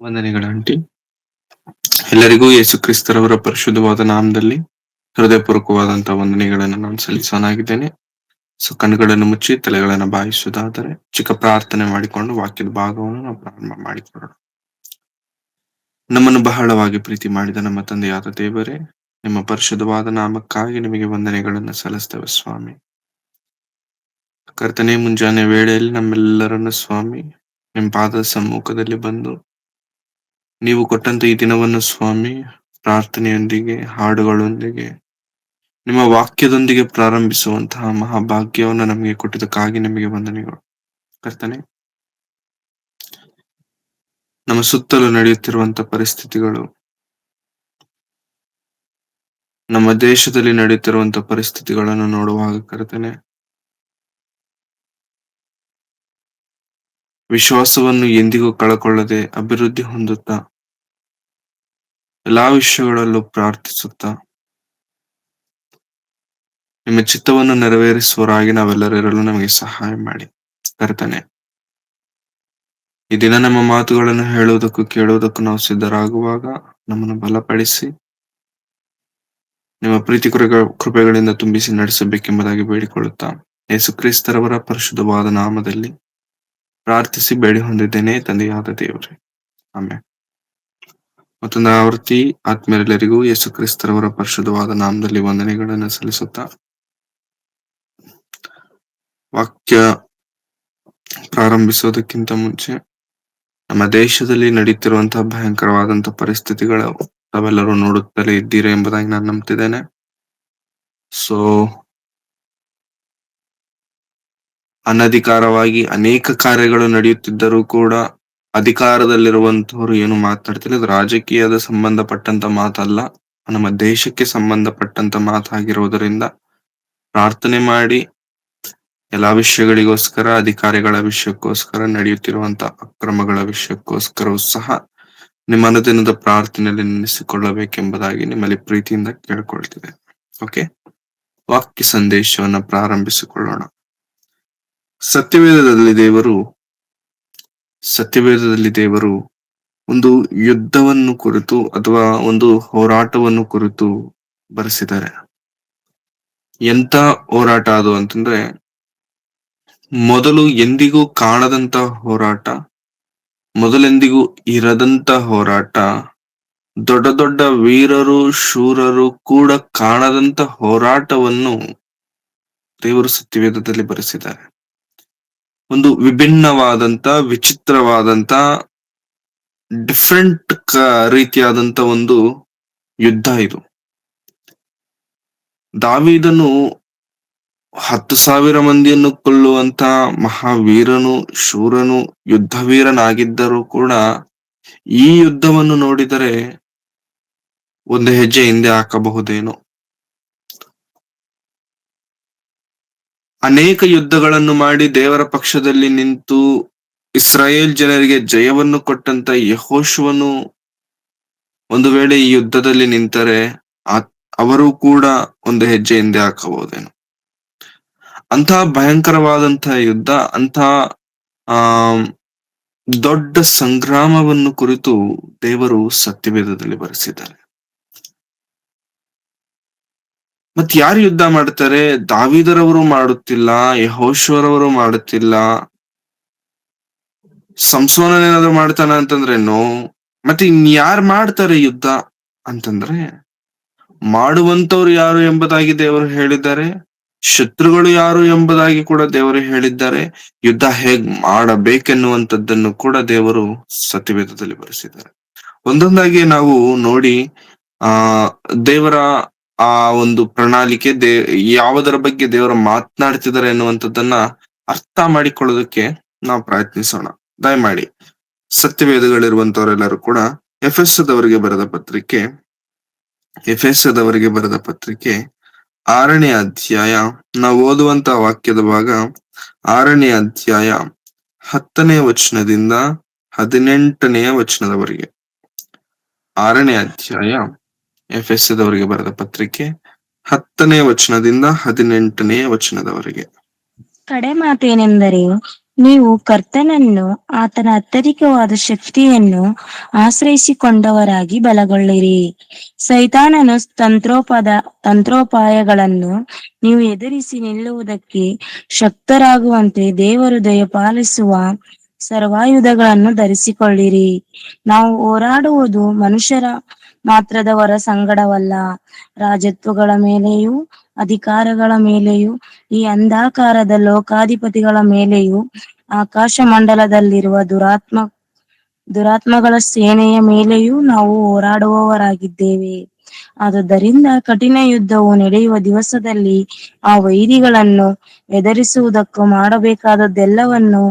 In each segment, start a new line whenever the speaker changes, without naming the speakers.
ವಂದನೆಗಳು ಆಂಟಿ. ಎಲ್ಲರಿಗೂ ಯೇಸು ಕ್ರಿಸ್ತರವರ ಪರಿಶುದ್ಧವಾದ ನಾಮದಲ್ಲಿ ಹೃದಯಪೂರ್ವಕವಾದಂತಹ ವಂದನೆಗಳನ್ನು ನಾನು ಸಲ್ಲಿಸೋನಾಗಿದ್ದೇನೆ. ಸೊ ಕಣ್ಣುಗಳನ್ನು ಮುಚ್ಚಿ ತಲೆಗಳನ್ನು ಬಾಯಿಸುವುದಾದರೆ ಚಿಕ್ಕ ಪ್ರಾರ್ಥನೆ ಮಾಡಿಕೊಂಡು ವಾಕ್ಯದ ಭಾಗವನ್ನು ನಾವು ಪ್ರಾರಂಭ ಮಾಡಿಕೊಳ್ಳೋಣ. ನಮ್ಮನ್ನು ಬಹಳವಾಗಿ ಪ್ರೀತಿ ಮಾಡಿದ ನಮ್ಮ ತಂದೆಯಾದ ದೇವರೇ, ನಿಮ್ಮ ಪರಿಶುದ್ಧವಾದ ನಾಮಕ್ಕಾಗಿ ನಿಮಗೆ ವಂದನೆಗಳನ್ನು ಸಲ್ಲಿಸ್ತೇವೆ ಸ್ವಾಮಿ. ಕರ್ತನೆ, ಮುಂಜಾನೆ ವೇಳೆಯಲ್ಲಿ ನಮ್ಮೆಲ್ಲರನ್ನು ಸ್ವಾಮಿ ನಿಮ್ಮ ಪಾದದ ಸಮ್ಮುಖದಲ್ಲಿ ಬಂದು ನೀವು ಕೊಟ್ಟಂತ ಈ ದಿನವನ್ನು ಸ್ವಾಮಿ ಪ್ರಾರ್ಥನೆಯೊಂದಿಗೆ, ಹಾಡುಗಳೊಂದಿಗೆ, ನಿಮ್ಮ ವಾಕ್ಯದೊಂದಿಗೆ ಪ್ರಾರಂಭಿಸುವಂತಹ ಮಹಾಭಾಗ್ಯವನ್ನು ನಮಗೆ ಕೊಟ್ಟಿದ್ದಕ್ಕಾಗಿ ನಿಮಗೆ ವಂದನೆಗಳು. ಕರ್ತನೆ, ನಮ್ಮ ಸುತ್ತಲೂ ನಡೆಯುತ್ತಿರುವಂತಹ ಪರಿಸ್ಥಿತಿಗಳು, ನಮ್ಮ ದೇಶದಲ್ಲಿ ನಡೆಯುತ್ತಿರುವಂತಹ ಪರಿಸ್ಥಿತಿಗಳನ್ನು ನೋಡುವಾಗ ಕರ್ತನೆ, ವಿಶ್ವಾಸವನ್ನು ಎಂದಿಗೂ ಕಳಕೊಳ್ಳದೆ ಅಭಿವೃದ್ಧಿ ಹೊಂದುತ್ತಾ ಎಲ್ಲಾ ವಿಷಯಗಳಲ್ಲೂ ಪ್ರಾರ್ಥಿಸುತ್ತಾ ನಿಮ್ಮ ಚಿತ್ತವನ್ನು ನೆರವೇರಿಸುವರಾಗಿ ನಾವೆಲ್ಲರಿರಲು ನಮಗೆ ಸಹಾಯ ಮಾಡಿ. ಕರ್ತನೆ, ಈ ದಿನ ನಮ್ಮ ಮಾತುಗಳನ್ನು ಹೇಳುವುದಕ್ಕೂ ಕೇಳುವುದಕ್ಕೂ ನಾವು ಸಿದ್ಧರಾಗುವಾಗ ನಮ್ಮನ್ನು ಬಲಪಡಿಸಿ ನಿಮ್ಮ ಪ್ರೀತಿ ಕೃಪೆಗಳಿಂದ ತುಂಬಿಸಿ ನಡೆಸಬೇಕೆಂಬುದಾಗಿ ಬೇಡಿಕೊಳ್ಳುತ್ತಾ ಯೇಸು ಕ್ರಿಸ್ತರವರ ಪರಿಶುದ್ಧವಾದ ನಾಮದಲ್ಲಿ ಪ್ರಾರ್ಥಿಸಿ ಬೇಡಿ ಹೊಂದಿದ್ದೇನೆ ತಂದೆಯಾದ ದೇವರೇ, ಆಮೆನ್. ಮತ್ತೊಂದು ಆವೃತ್ತಿ ಆತ್ಮೀಯರೆಲ್ಲರಿಗೂ ಯೇಸು ಕ್ರಿಸ್ತರವರ ಪರಿಶುದ್ಧವಾದ ನಾಮದಲ್ಲಿ ವಂದನೆಗಳನ್ನು ಸಲ್ಲಿಸುತ್ತಾ ವಾಕ್ಯ ಪ್ರಾರಂಭಿಸೋದಕ್ಕಿಂತ ಮುಂಚೆ ನಮ್ಮ ದೇಶದಲ್ಲಿ ನಡೀತಿರುವಂತಹ ಭಯಂಕರವಾದಂತಹ ಪರಿಸ್ಥಿತಿಗಳು ತಾವೆಲ್ಲರೂ ನೋಡುತ್ತಲೇ ಇದ್ದೀರಾ ಎಂಬುದಾಗಿ ನಾನು ನಂಬ್ತಿದ್ದೇನೆ. ಸೊ ಅನಧಿಕಾರವಾಗಿ ಅನೇಕ ಕಾರ್ಯಗಳು ನಡೆಯುತ್ತಿದ್ದರೂ ಕೂಡ ಅಧಿಕಾರದಲ್ಲಿರುವಂತವರು ಏನು ಮಾತಾಡ್ತಿಲ್ಲ. ಇದು ರಾಜಕೀಯದ ಸಂಬಂಧಪಟ್ಟಂತ ಮಾತಲ್ಲ, ನಮ್ಮ ದೇಶಕ್ಕೆ ಸಂಬಂಧಪಟ್ಟಂತ ಮಾತಾಗಿರುವುದರಿಂದ ಪ್ರಾರ್ಥನೆ ಮಾಡಿ ಎಲ್ಲಾ ವಿಷಯಗಳಿಗೋಸ್ಕರ, ಅಧಿಕಾರಿಗಳ ವಿಷಯಕ್ಕೋಸ್ಕರ, ನಡೆಯುತ್ತಿರುವಂತಹ ಅಕ್ರಮಗಳ ವಿಷಯಕ್ಕೋಸ್ಕರವೂ ಸಹ ನಿಮ್ಮ ಅನುದಿನದ ಪ್ರಾರ್ಥನೆಯಲ್ಲಿ ನೆನೆಸಿಕೊಳ್ಳಬೇಕೆಂಬುದಾಗಿ ನಿಮ್ಮಲ್ಲಿ ಪ್ರೀತಿಯಿಂದ ಕೇಳ್ಕೊಳ್ತಿದೆ. ಓಕೆ, ವಾಕ್ಯ ಸಂದೇಶವನ್ನು ಪ್ರಾರಂಭಿಸಿಕೊಳ್ಳೋಣ. ಸತ್ಯವೇದದಲ್ಲಿ ದೇವರು ಒಂದು ಯುದ್ಧವನ್ನು ಕುರಿತು ಅಥವಾ ಒಂದು ಹೋರಾಟವನ್ನು ಕುರಿತು ಬರೆಸಿದ್ದಾರೆ. ಎಂತ ಹೋರಾಟ ಅದು ಅಂತಂದ್ರೆ, ಮೊದಲು ಎಂದಿಗೂ ಕಾಣದಂತ ಹೋರಾಟ, ಮೊದಲೆಂದಿಗೂ ಇರದಂತ ಹೋರಾಟ, ದೊಡ್ಡ ದೊಡ್ಡ ವೀರರು ಶೂರರು ಕೂಡ ಕಾಣದಂತ ಹೋರಾಟವನ್ನು ದೇವರು ಸತ್ಯವೇದದಲ್ಲಿ ಬರೆಸಿದ್ದಾರೆ. ಒಂದು ವಿಭಿನ್ನವಾದಂತ, ವಿಚಿತ್ರವಾದಂತ, ಡಿಫ್ರೆಂಟ್ ರೀತಿಯಾದಂತ ಒಂದು ಯುದ್ಧ ಇದು. ದಾವೀದನು 10,000 ಮಂದಿಯನ್ನು ಕೊಲ್ಲುವಂತ ಮಹಾವೀರನು, ಶೂರನು, ಯುದ್ಧವೀರನಾಗಿದ್ದರೂ ಕೂಡ ಈ ಯುದ್ಧವನ್ನು ನೋಡಿದರೆ ಒಂದು ಹೆಜ್ಜೆ ಹಿಂದೆ ಹಾಕಬಹುದೇನೋ. ಅನೇಕ ಯುದ್ಧಗಳನ್ನು ಮಾಡಿ ದೇವರ ಪಕ್ಷದಲ್ಲಿ ನಿಂತು ಇಸ್ರಾಯೇಲ್ ಜನರಿಗೆ ಜಯವನ್ನು ಕೊಟ್ಟಂತ ಯೆಹೋಶುವನು ಒಂದು ವೇಳೆ ಈ ಯುದ್ಧದಲ್ಲಿ ನಿಂತರೆ ಅವರು ಕೂಡ ಒಂದು ಹೆಜ್ಜೆ ಹಿಂದೆ ಹಾಕಬಹುದೇನೋ. ಅಂತಹ ಭಯಂಕರವಾದಂತಹ ಯುದ್ಧ, ಅಂತಹ ದೊಡ್ಡ ಸಂಗ್ರಾಮವನ್ನು ಕುರಿತು ದೇವರು ಸತ್ಯವೇದದಲ್ಲಿ ಬರೆಸಿದ್ದಾರೆ. ಮತ್ ಯಾರು ಯುದ್ಧ ಮಾಡ್ತಾರೆ? ದಾವೀದರವರು ಮಾಡುತ್ತಿಲ್ಲ, ಯೆಹೋಶುವರವರು ಮಾಡುತ್ತಿಲ್ಲ. ಸಂಸೋನನೇನಾದ್ರು ಮಾಡ್ತಾನ ಅಂತಂದ್ರೆ ನೋ. ಮತ್ತೆ ಇನ್ಯಾರು ಮಾಡ್ತಾರೆ ಯುದ್ಧ ಅಂತಂದ್ರೆ, ಮಾಡುವಂತವ್ರು ಯಾರು ಎಂಬುದಾಗಿ ದೇವರು ಹೇಳಿದ್ದಾರೆ, ಶತ್ರುಗಳು ಯಾರು ಎಂಬುದಾಗಿ ಕೂಡ ದೇವರು ಹೇಳಿದ್ದಾರೆ, ಯುದ್ಧ ಹೇಗ್ ಮಾಡಬೇಕೆನ್ನುವಂಥದ್ದನ್ನು ಕೂಡ ದೇವರು ಸತ್ಯವೇದದಲ್ಲಿ ಬರೆಸಿದ್ದಾರೆ. ಒಂದೊಂದಾಗಿ ನಾವು ನೋಡಿ ದೇವರ ಆ ಒಂದು ಪ್ರಣಾಳಿಕೆ, ಯಾವುದರ ಬಗ್ಗೆ ದೇವರ ಮಾತನಾಡ್ತಿದ್ದಾರೆ ಎನ್ನುವಂಥದ್ದನ್ನ ಅರ್ಥ ಮಾಡಿಕೊಳ್ಳೋದಕ್ಕೆ ನಾವು ಪ್ರಯತ್ನಿಸೋಣ. ದಯಮಾಡಿ ಸತ್ಯವೇದಗಳಿರುವಂತವರೆಲ್ಲರೂ ಕೂಡ ಎಫೆಸದವರಿಗೆ ಬರೆದ ಪತ್ರಿಕೆ 6ನೇ ಅಧ್ಯಾಯ, ನಾವು ಓದುವಂತಹ ವಾಕ್ಯದ ಭಾಗ 6ನೇ ಅಧ್ಯಾಯ 10ನೇ ವಚನದಿಂದ 18ನೇ ವಚನದವರೆಗೆ. 6ನೇ ಅಧ್ಯಾಯ ಎಫೆಸದವರಿಗೆ ಬರೆದ ಪತ್ರಿಕೆ 10ನೇ ವಚನದಿಂದ 18ನೇ ವಚನದವರೆಗೆ.
ಕಡೆ ಮಾತೇನೆಂದರೆ, ನೀವು ಕರ್ತನನ್ನು, ಆತನ ಅತ್ಯಧಿಕವಾದ ಶಕ್ತಿಯನ್ನು ಆಶ್ರಯಿಸಿಕೊಂಡವರಾಗಿ ಬಲಗೊಳ್ಳಿರಿ. ಸೈತಾನನ ತಂತ್ರೋಪಾಯಗಳನ್ನು ನೀವು ಎದುರಿಸಿ ನಿಲ್ಲುವುದಕ್ಕೆ ಶಕ್ತರಾಗುವಂತೆ ದೇವರು ದಯಪಾಲಿಸುವ ಸರ್ವಾಯುಧಗಳನ್ನು ಧರಿಸಿಕೊಳ್ಳಿರಿ. ನಾವು ಹೋರಾಡುವುದು ಮನುಷ್ಯರ ಮಾತ್ರದವರ ಸಂಗಡವಲ್ಲ, ರಾಜತ್ವಗಳ ಮೇಲೆಯೂ ಅಧಿಕಾರಗಳ ಮೇಲೆಯೂ ಈ ಅಂಧಕಾರದ ಲೋಕಾಧಿಪತಿಗಳ ಮೇಲೆಯೂ ಆಕಾಶ ಮಂಡಲದಲ್ಲಿರುವ ದುರಾತ್ಮಗಳ ಸೇನೆಯ ಮೇಲೆಯೂ ನಾವು ಹೋರಾಡುವವರಾಗಿದ್ದೇವೆ. ಆದುದರಿಂದ ಕಠಿಣ ಯುದ್ಧವು ನಡೆಯುವ ದಿವಸದಲ್ಲಿ ಆ ವೈರಿಗಳನ್ನು ಎದುರಿಸುವುದಕ್ಕೂ ಮಾಡಬೇಕಾದದ್ದೆಲ್ಲವನ್ನು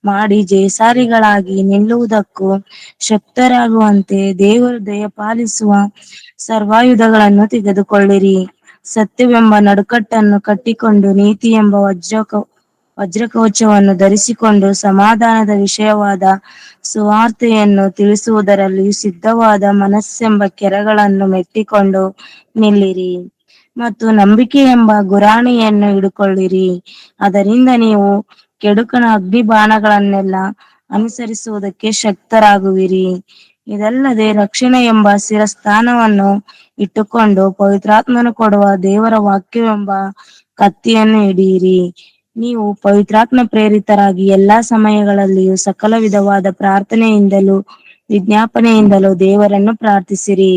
ಮಾಡಿ ಜಯಶಾಲಿಗಳಾಗಿ ನಿಲ್ಲುವುದಕ್ಕೂ ಶಕ್ತರಾಗುವಂತೆ ದೇವರು ದಯಪಾಲಿಸುವ ಸರ್ವಾಯುಧಗಳನ್ನು ತೆಗೆದುಕೊಳ್ಳಿರಿ. ಸತ್ಯವೆಂಬ ನಡುಕಟ್ಟನ್ನು ಕಟ್ಟಿಕೊಂಡು ನೀತಿ ಎಂಬ ವಜ್ರಕವಚವನ್ನು ಧರಿಸಿಕೊಂಡು ಸಮಾಧಾನದ ವಿಷಯವಾದ ಸುವಾರ್ತೆಯನ್ನು ತಿಳಿಸುವುದರಲ್ಲಿಯೂ ಸಿದ್ಧವಾದ ಮನಸ್ಸೆಂಬ ಕೆರಗಳನ್ನು ಮೆಟ್ಟಿಕೊಂಡು ನಿಲ್ಲಿರಿ. ಮತ್ತು ನಂಬಿಕೆ ಎಂಬ ಗುರಾಣಿಯನ್ನು ಹಿಡುಕೊಳ್ಳಿರಿ. ಅದರಿಂದ ನೀವು ಕೆಡುಕನ ಅಗ್ನಿಬಾಣಗಳನ್ನೆಲ್ಲ ಅನುಸರಿಸುವುದಕ್ಕೆ ಶಕ್ತರಾಗುವಿರಿ. ಇದಲ್ಲದೆ ರಕ್ಷಣೆ ಎಂಬ ಶಿರಸ್ಥಾನವನ್ನು ಇಟ್ಟುಕೊಂಡು ಪವಿತ್ರಾತ್ಮನು ಕೊಡುವ ದೇವರ ವಾಕ್ಯವೆಂಬ ಕತ್ತಿಯನ್ನು ಹಿಡಿಯಿರಿ. ನೀವು ಪವಿತ್ರಾತ್ಮ ಪ್ರೇರಿತರಾಗಿ ಎಲ್ಲಾ ಸಮಯಗಳಲ್ಲಿಯೂ ಸಕಲ ವಿಧವಾದ ಪ್ರಾರ್ಥನೆಯಿಂದಲೂ ವಿಜ್ಞಾಪನೆಯಿಂದಲೂ ದೇವರನ್ನು ಪ್ರಾರ್ಥಿಸಿರಿ.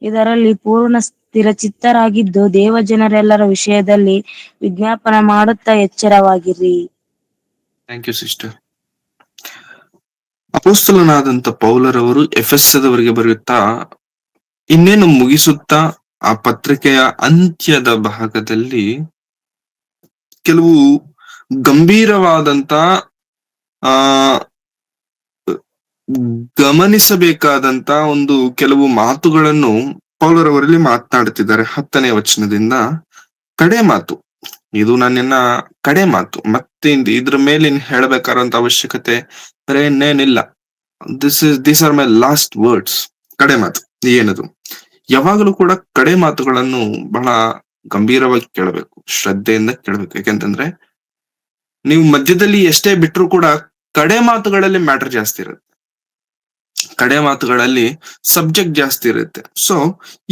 ಇದರಲ್ಲಿ ಪೂರ್ಣ ಸ್ಥಿರಚಿತ್ತರಾಗಿದ್ದು ದೇವಜನರೆಲ್ಲರ ವಿಷಯದಲ್ಲಿ ವಿಜ್ಞಾಪನೆ ಮಾಡುತ್ತಾ ಎಚ್ಚರವಾಗಿರಿ.
Thank you sister. ಅಪೊಸ್ತಲನಾದಂತ ಪೌಲರವರು ಎಫೆಸದವರಿಗೆ ಬರೆಯುತ್ತಾ ಇನ್ನೇನು ಮುಗಿಸುತ್ತಾ ಆ ಪತ್ರಿಕೆಯ ಅಂತ್ಯದ ಭಾಗದಲ್ಲಿ ಕೆಲವು ಗಂಭೀರವಾದಂತ ಆ ಗಮನಿಸಬೇಕಾದಂತ ಒಂದು ಕೆಲವು ಮಾತುಗಳನ್ನು ಪೌಲರವರಲ್ಲಿ ಮಾತನಾಡುತ್ತಿದ್ದಾರೆ. 10ನೇ ವಚನದಿಂದ ಕಡೆ ಮಾತು, ಇದು ನನ್ನಿನ್ನ ಕಡೆ ಮಾತು, ಮತ್ತೆ ಇದ್ರ ಮೇಲೆ ಹೇಳಬೇಕಾದಂತ ಅವಶ್ಯಕತೆ ಇನ್ನೇನಿಲ್ಲ. These are my last words. ಕಡೆ ಮಾತು ಏನದು? ಯಾವಾಗಲೂ ಕೂಡ ಕಡೆ ಮಾತುಗಳನ್ನು ಬಹಳ ಗಂಭೀರವಾಗಿ ಕೇಳಬೇಕು, ಶ್ರದ್ಧೆಯಿಂದ ಕೇಳಬೇಕು. ಯಾಕೆಂತಂದ್ರೆ ನೀವು ಮಧ್ಯದಲ್ಲಿ ಎಷ್ಟೇ ಬಿಟ್ರು ಕೂಡ ಕಡೆ ಮಾತುಗಳಲ್ಲಿ ಮ್ಯಾಟರ್ ಜಾಸ್ತಿ ಇರುತ್ತೆ, ಕಡೆ ಮಾತುಗಳಲ್ಲಿ ಸಬ್ಜೆಕ್ಟ್ ಜಾಸ್ತಿ ಇರುತ್ತೆ. ಸೊ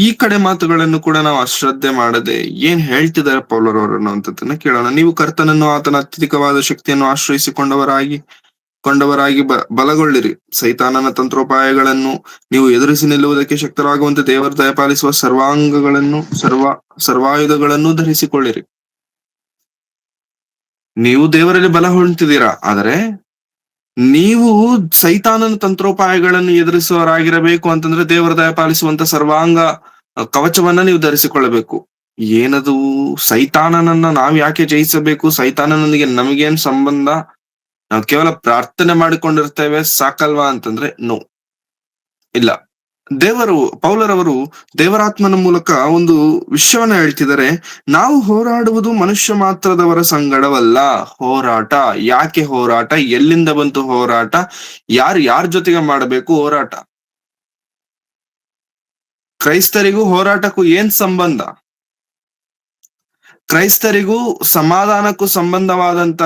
ಈ ಕಡೆ ಮಾತುಗಳನ್ನು ಕೂಡ ನಾವು ಅಶ್ರದ್ಧೆ ಮಾಡದೆ ಏನ್ ಹೇಳ್ತಿದ್ದಾರೆ ಪೌಲರವರು ಅಂತದನ್ನ ಕೇಳೋಣ. ನೀವು ಕರ್ತನನ್ನು, ಆತನ ಅತ್ಯಧಿಕವಾದ ಶಕ್ತಿಯನ್ನು ಕೊಂಡವರಾಗಿ ಬಲಗೊಳ್ಳಿರಿ. ಸೈತಾನನ ತಂತ್ರೋಪಾಯಗಳನ್ನು ನೀವು ಎದುರಿಸಿ ನಿಲ್ಲುವುದಕ್ಕೆ ಶಕ್ತರಾಗುವಂತೆ ದೇವರು ದಯಪಾಲಿಸುವ ಸರ್ವಾಯುಧಗಳನ್ನು ಧರಿಸಿಕೊಳ್ಳಿರಿ. ನೀವು ದೇವರಲ್ಲಿ ಬಲ ಹೊಂದಿದ್ದೀರಾ, ಆದರೆ ನೀವು ಸೈತಾನನ ತಂತ್ರೋಪಾಯಗಳನ್ನು ಎದುರಿಸುವವರಾಗಿರಬೇಕು ಅಂತಂದ್ರೆ ದೇವರ ದಯಪಾಲಿಸುವಂತ ಸರ್ವಾಂಗ ಕವಚವನ್ನ ನೀವು ಧರಿಸಿಕೊಳ್ಳಬೇಕು. ಏನದು? ಸೈತಾನನನ್ನ ನಾವ್ ಯಾಕೆ ಜಯಿಸಬೇಕು? ಸೈತಾನನೊಂದಿಗೆ ನಮಗೇನ್ ಸಂಬಂಧ? ನಾವು ಕೇವಲ ಪ್ರಾರ್ಥನೆ ಮಾಡಿಕೊಂಡಿರ್ತೇವೆ ಸಾಕಲ್ವಾ ಅಂತಂದ್ರೆ ನೋ, ಇಲ್ಲ. ಪೌಲರವರು ದೇವರಾತ್ಮನ ಮೂಲಕ ಒಂದು ವಿಷಯವನ್ನ ಹೇಳ್ತಿದ್ದಾರೆ. ನಾವು ಹೋರಾಡುವುದು ಮನುಷ್ಯ ಮಾತ್ರದವರ ಸಂಗಡವಲ್ಲ. ಹೋರಾಟ ಯಾಕೆ? ಹೋರಾಟ ಎಲ್ಲಿಂದ ಬಂತು? ಹೋರಾಟ ಯಾರ ಜೊತೆಗೆ ಮಾಡಬೇಕು ಹೋರಾಟ? ಕ್ರೈಸ್ತರಿಗೂ ಹೋರಾಟಕ್ಕೂ ಏನ್ ಸಂಬಂಧ? ಕ್ರೈಸ್ತರಿಗೂ ಸಮಾಧಾನಕ್ಕೂ ಸಂಬಂಧವಾದಂತ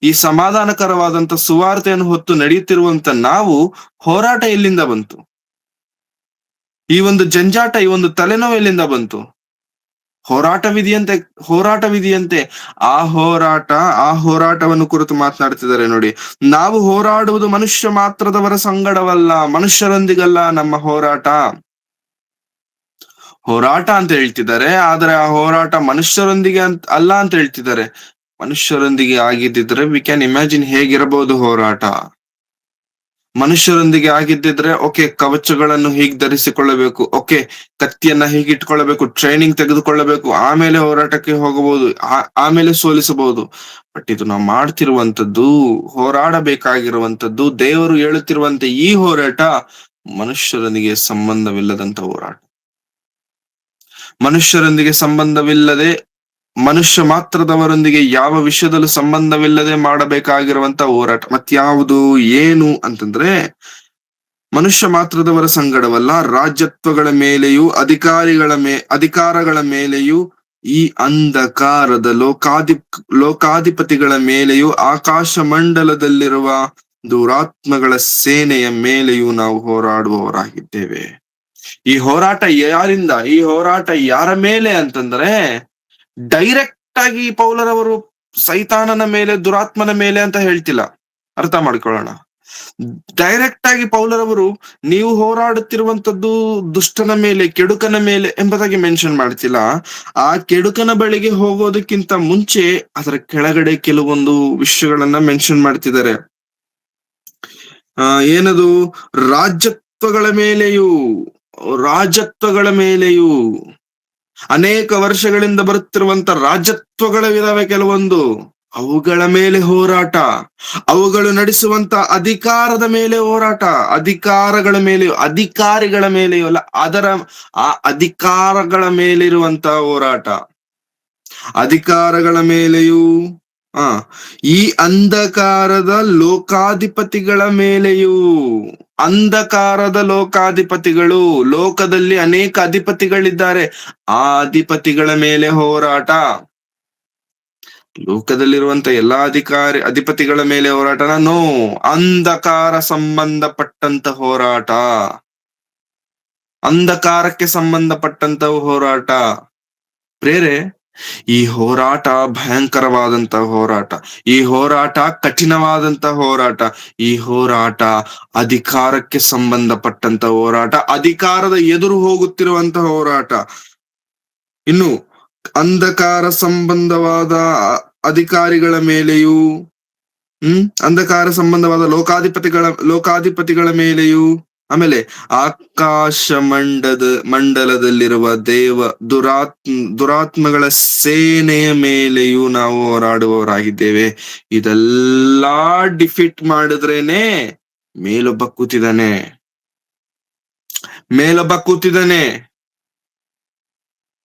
ಈ ಸಮಾಧಾನಕರವಾದಂತ ಸುವಾರ್ತೆಯನ್ನು ಹೊತ್ತು ನಡೆಯುತ್ತಿರುವಂತ ನಾವು ಹೋರಾಟ ಎಲ್ಲಿಂದ ಬಂತು? ಈ ಒಂದು ಜಂಜಾಟ, ಈ ಒಂದು ತಲೆನೋವು ಎಲ್ಲಿಂದ ಬಂತು? ಹೋರಾಟವಿದೆಯಂತೆ. ಆ ಹೋರಾಟವನ್ನು ಕುರಿತು ಮಾತನಾಡ್ತಿದ್ದಾರೆ ನೋಡಿ. ನಾವು ಹೋರಾಡುವುದು ಮನುಷ್ಯ ಮಾತ್ರದವರ ಸಂಗಡವಲ್ಲ, ಮನುಷ್ಯರೊಂದಿಗಲ್ಲ ನಮ್ಮ ಹೋರಾಟ ಅಂತ ಹೇಳ್ತಿದ್ದಾರೆ. ಆದ್ರೆ ಆ ಹೋರಾಟ ಮನುಷ್ಯರೊಂದಿಗೆ ಅಲ್ಲ ಅಂತ ಹೇಳ್ತಿದ್ದಾರೆ. ಮನುಷ್ಯರೊಂದಿಗೆ ಆಗಿದ್ದಿದ್ರೆ ವಿ ಕ್ಯಾನ್ ಇಮ್ಯಾಜಿನ್ ಹೇಗಿರಬಹುದು ಹೋರಾಟ. ಮನುಷ್ಯರೊಂದಿಗೆ ಆಗಿದ್ದಿದ್ರೆ ಓಕೆ, ಕವಚಗಳನ್ನು ಹೀಗೆ ಧರಿಸಿಕೊಳ್ಳಬೇಕು, ಓಕೆ, ಕತ್ತಿಯನ್ನ ಹೀಗೆ ಇಟ್ಕೊಳ್ಳಬೇಕು, ಟ್ರೈನಿಂಗ್ ತೆಗೆದುಕೊಳ್ಳಬೇಕು, ಆಮೇಲೆ ಹೋರಾಟಕ್ಕೆ ಹೋಗಬಹುದು, ಆಮೇಲೆ ಸೋಲಿಸಬಹುದು. ಬಟ್ ಇದು ನಾವು ಮಾಡ್ತಿರುವಂತದ್ದು, ಹೋರಾಡಬೇಕಾಗಿರುವಂತದ್ದು, ದೇವರು ಹೇಳುತ್ತಿರುವಂತ ಈ ಹೋರಾಟ ಮನುಷ್ಯರೊಂದಿಗೆ ಸಂಬಂಧವಿಲ್ಲದಂತ ಹೋರಾಟ. ಮನುಷ್ಯರೊಂದಿಗೆ ಸಂಬಂಧವಿಲ್ಲದೆ, ಮನುಷ್ಯ ಮಾತ್ರದವರೊಂದಿಗೆ ಯಾವ ವಿಷಯದಲ್ಲೂ ಸಂಬಂಧವಿಲ್ಲದೆ ಮಾಡಬೇಕಾಗಿರುವಂತ ಹೋರಾಟ ಮತ್ಯಾವುದು ಏನು ಅಂತಂದ್ರೆ ಮನುಷ್ಯ ಮಾತ್ರದವರ ಸಂಗಡವಲ್ಲ, ರಾಜ್ಯತ್ವಗಳ ಮೇಲೆಯೂ ಅಧಿಕಾರಗಳ ಮೇಲೆಯೂ ಈ ಅಂಧಕಾರದ ಲೋಕಾಧಿಪತಿಗಳ ಮೇಲೆಯೂ ಆಕಾಶ ಮಂಡಲದಲ್ಲಿರುವ ದುರಾತ್ಮಗಳ ಸೇನೆಯ ಮೇಲೆಯೂ ನಾವು ಹೋರಾಡುವವರಾಗಿದ್ದೇವೆ. ಈ ಹೋರಾಟ ಯಾರಿಂದ, ಈ ಹೋರಾಟ ಯಾರ ಮೇಲೆ ಅಂತಂದ್ರೆ, ಡೈರೆಕ್ಟ್ ಆಗಿ ಪೌಲರವರು ಸೈತಾನನ ಮೇಲೆ, ದುರಾತ್ಮನ ಮೇಲೆ ಅಂತ ಹೇಳ್ತಿಲ್ಲ. ಅರ್ಥ ಮಾಡ್ಕೊಳ್ಳೋಣ. ಡೈರೆಕ್ಟ್ ಆಗಿ ಪೌಲರವರು ನೀವು ಹೋರಾಡುತ್ತಿರುವಂತದ್ದು ದುಷ್ಟನ ಮೇಲೆ, ಕೆಡುಕನ ಮೇಲೆ ಎಂಬುದಾಗಿ ಮೆನ್ಷನ್ ಮಾಡ್ತಿಲ್ಲ. ಆ ಕೆಡುಕನ ಬಳಿಗೆ ಹೋಗೋದಕ್ಕಿಂತ ಮುಂಚೆ ಅದರ ಕೆಳಗಡೆ ಕೆಲವೊಂದು ವಿಷಯಗಳನ್ನ ಮೆನ್ಷನ್ ಮಾಡ್ತಿದ್ದಾರೆ. ಏನದು? ರಾಜತ್ವಗಳ ಮೇಲೆಯೂ ಅನೇಕ ವರ್ಷಗಳಿಂದ ಬರುತ್ತಿರುವಂತ ರಾಜತ್ವಗಳಿದಾವೆ ಕೆಲವೊಂದು, ಅವುಗಳ ಮೇಲೆ ಹೋರಾಟ, ಅವುಗಳು ನಡೆಸುವಂತ ಅಧಿಕಾರದ ಮೇಲೆ ಹೋರಾಟ, ಅಧಿಕಾರಿಗಳ ಮೇಲೆಯೂ ಅಲ್ಲ, ಆ ಅಧಿಕಾರಗಳ ಮೇಲಿರುವಂತ ಹೋರಾಟ, ಅಧಿಕಾರಗಳ ಮೇಲೆಯೂ, ಈ ಅಂಧಕಾರದ ಲೋಕಾಧಿಪತಿಗಳ ಮೇಲೆಯೂ. ಅಂಧಕಾರದ ಲೋಕಾಧಿಪತಿಗಳು, ಲೋಕದಲ್ಲಿ ಅನೇಕ ಅಧಿಪತಿಗಳಿದ್ದಾರೆ, ಆ ಅಧಿಪತಿಗಳ ಮೇಲೆ ಹೋರಾಟ. ಲೋಕದಲ್ಲಿರುವಂತ ಎಲ್ಲಾ ಅಧಿಪತಿಗಳ ಮೇಲೆ ಹೋರಾಟನ? ನೋ, ಅಂಧಕಾರ ಸಂಬಂಧಪಟ್ಟಂತ ಹೋರಾಟ, ಅಂಧಕಾರಕ್ಕೆ ಸಂಬಂಧಪಟ್ಟಂತ ಹೋರಾಟ. ಪ್ರೇರೆ, ಈ ಹೋರಾಟ ಭಯಂಕರವಾದಂತ ಹೋರಾಟ, ಈ ಹೋರಾಟ ಕಠಿಣವಾದಂತ ಹೋರಾಟ, ಈ ಹೋರಾಟ ಅಧಿಕಾರಕ್ಕೆ ಸಂಬಂಧಪಟ್ಟಂತ ಹೋರಾಟ, ಅಧಿಕಾರದ ಎದುರು ಹೋಗುತ್ತಿರುವಂತ ಹೋರಾಟ. ಇನ್ನು ಅಂಧಕಾರ ಸಂಬಂಧವಾದ ಅಧಿಕಾರಿಗಳ ಮೇಲೆಯೂ, ಅಂಧಕಾರ ಸಂಬಂಧವಾದ ಲೋಕಾಧಿಪತಿಗಳ ಮೇಲೆಯೂ, ಆಮೇಲೆ ಆಕಾಶ ಮಂಡಲದಲ್ಲಿರುವ ದುರಾತ್ಮಗಳ ಸೇನೆಯ ಮೇಲೆಯೂ ನಾವು ಹೋರಾಡುವವರಾಗಿದ್ದೇವೆ. ಇದೆಲ್ಲಾ ಡಿಫೀಟ್ ಮಾಡಿದ್ರೇನೆ ಮೇಲೊಬ್ಬ ಕೂತಿದ್ದಾನೆ.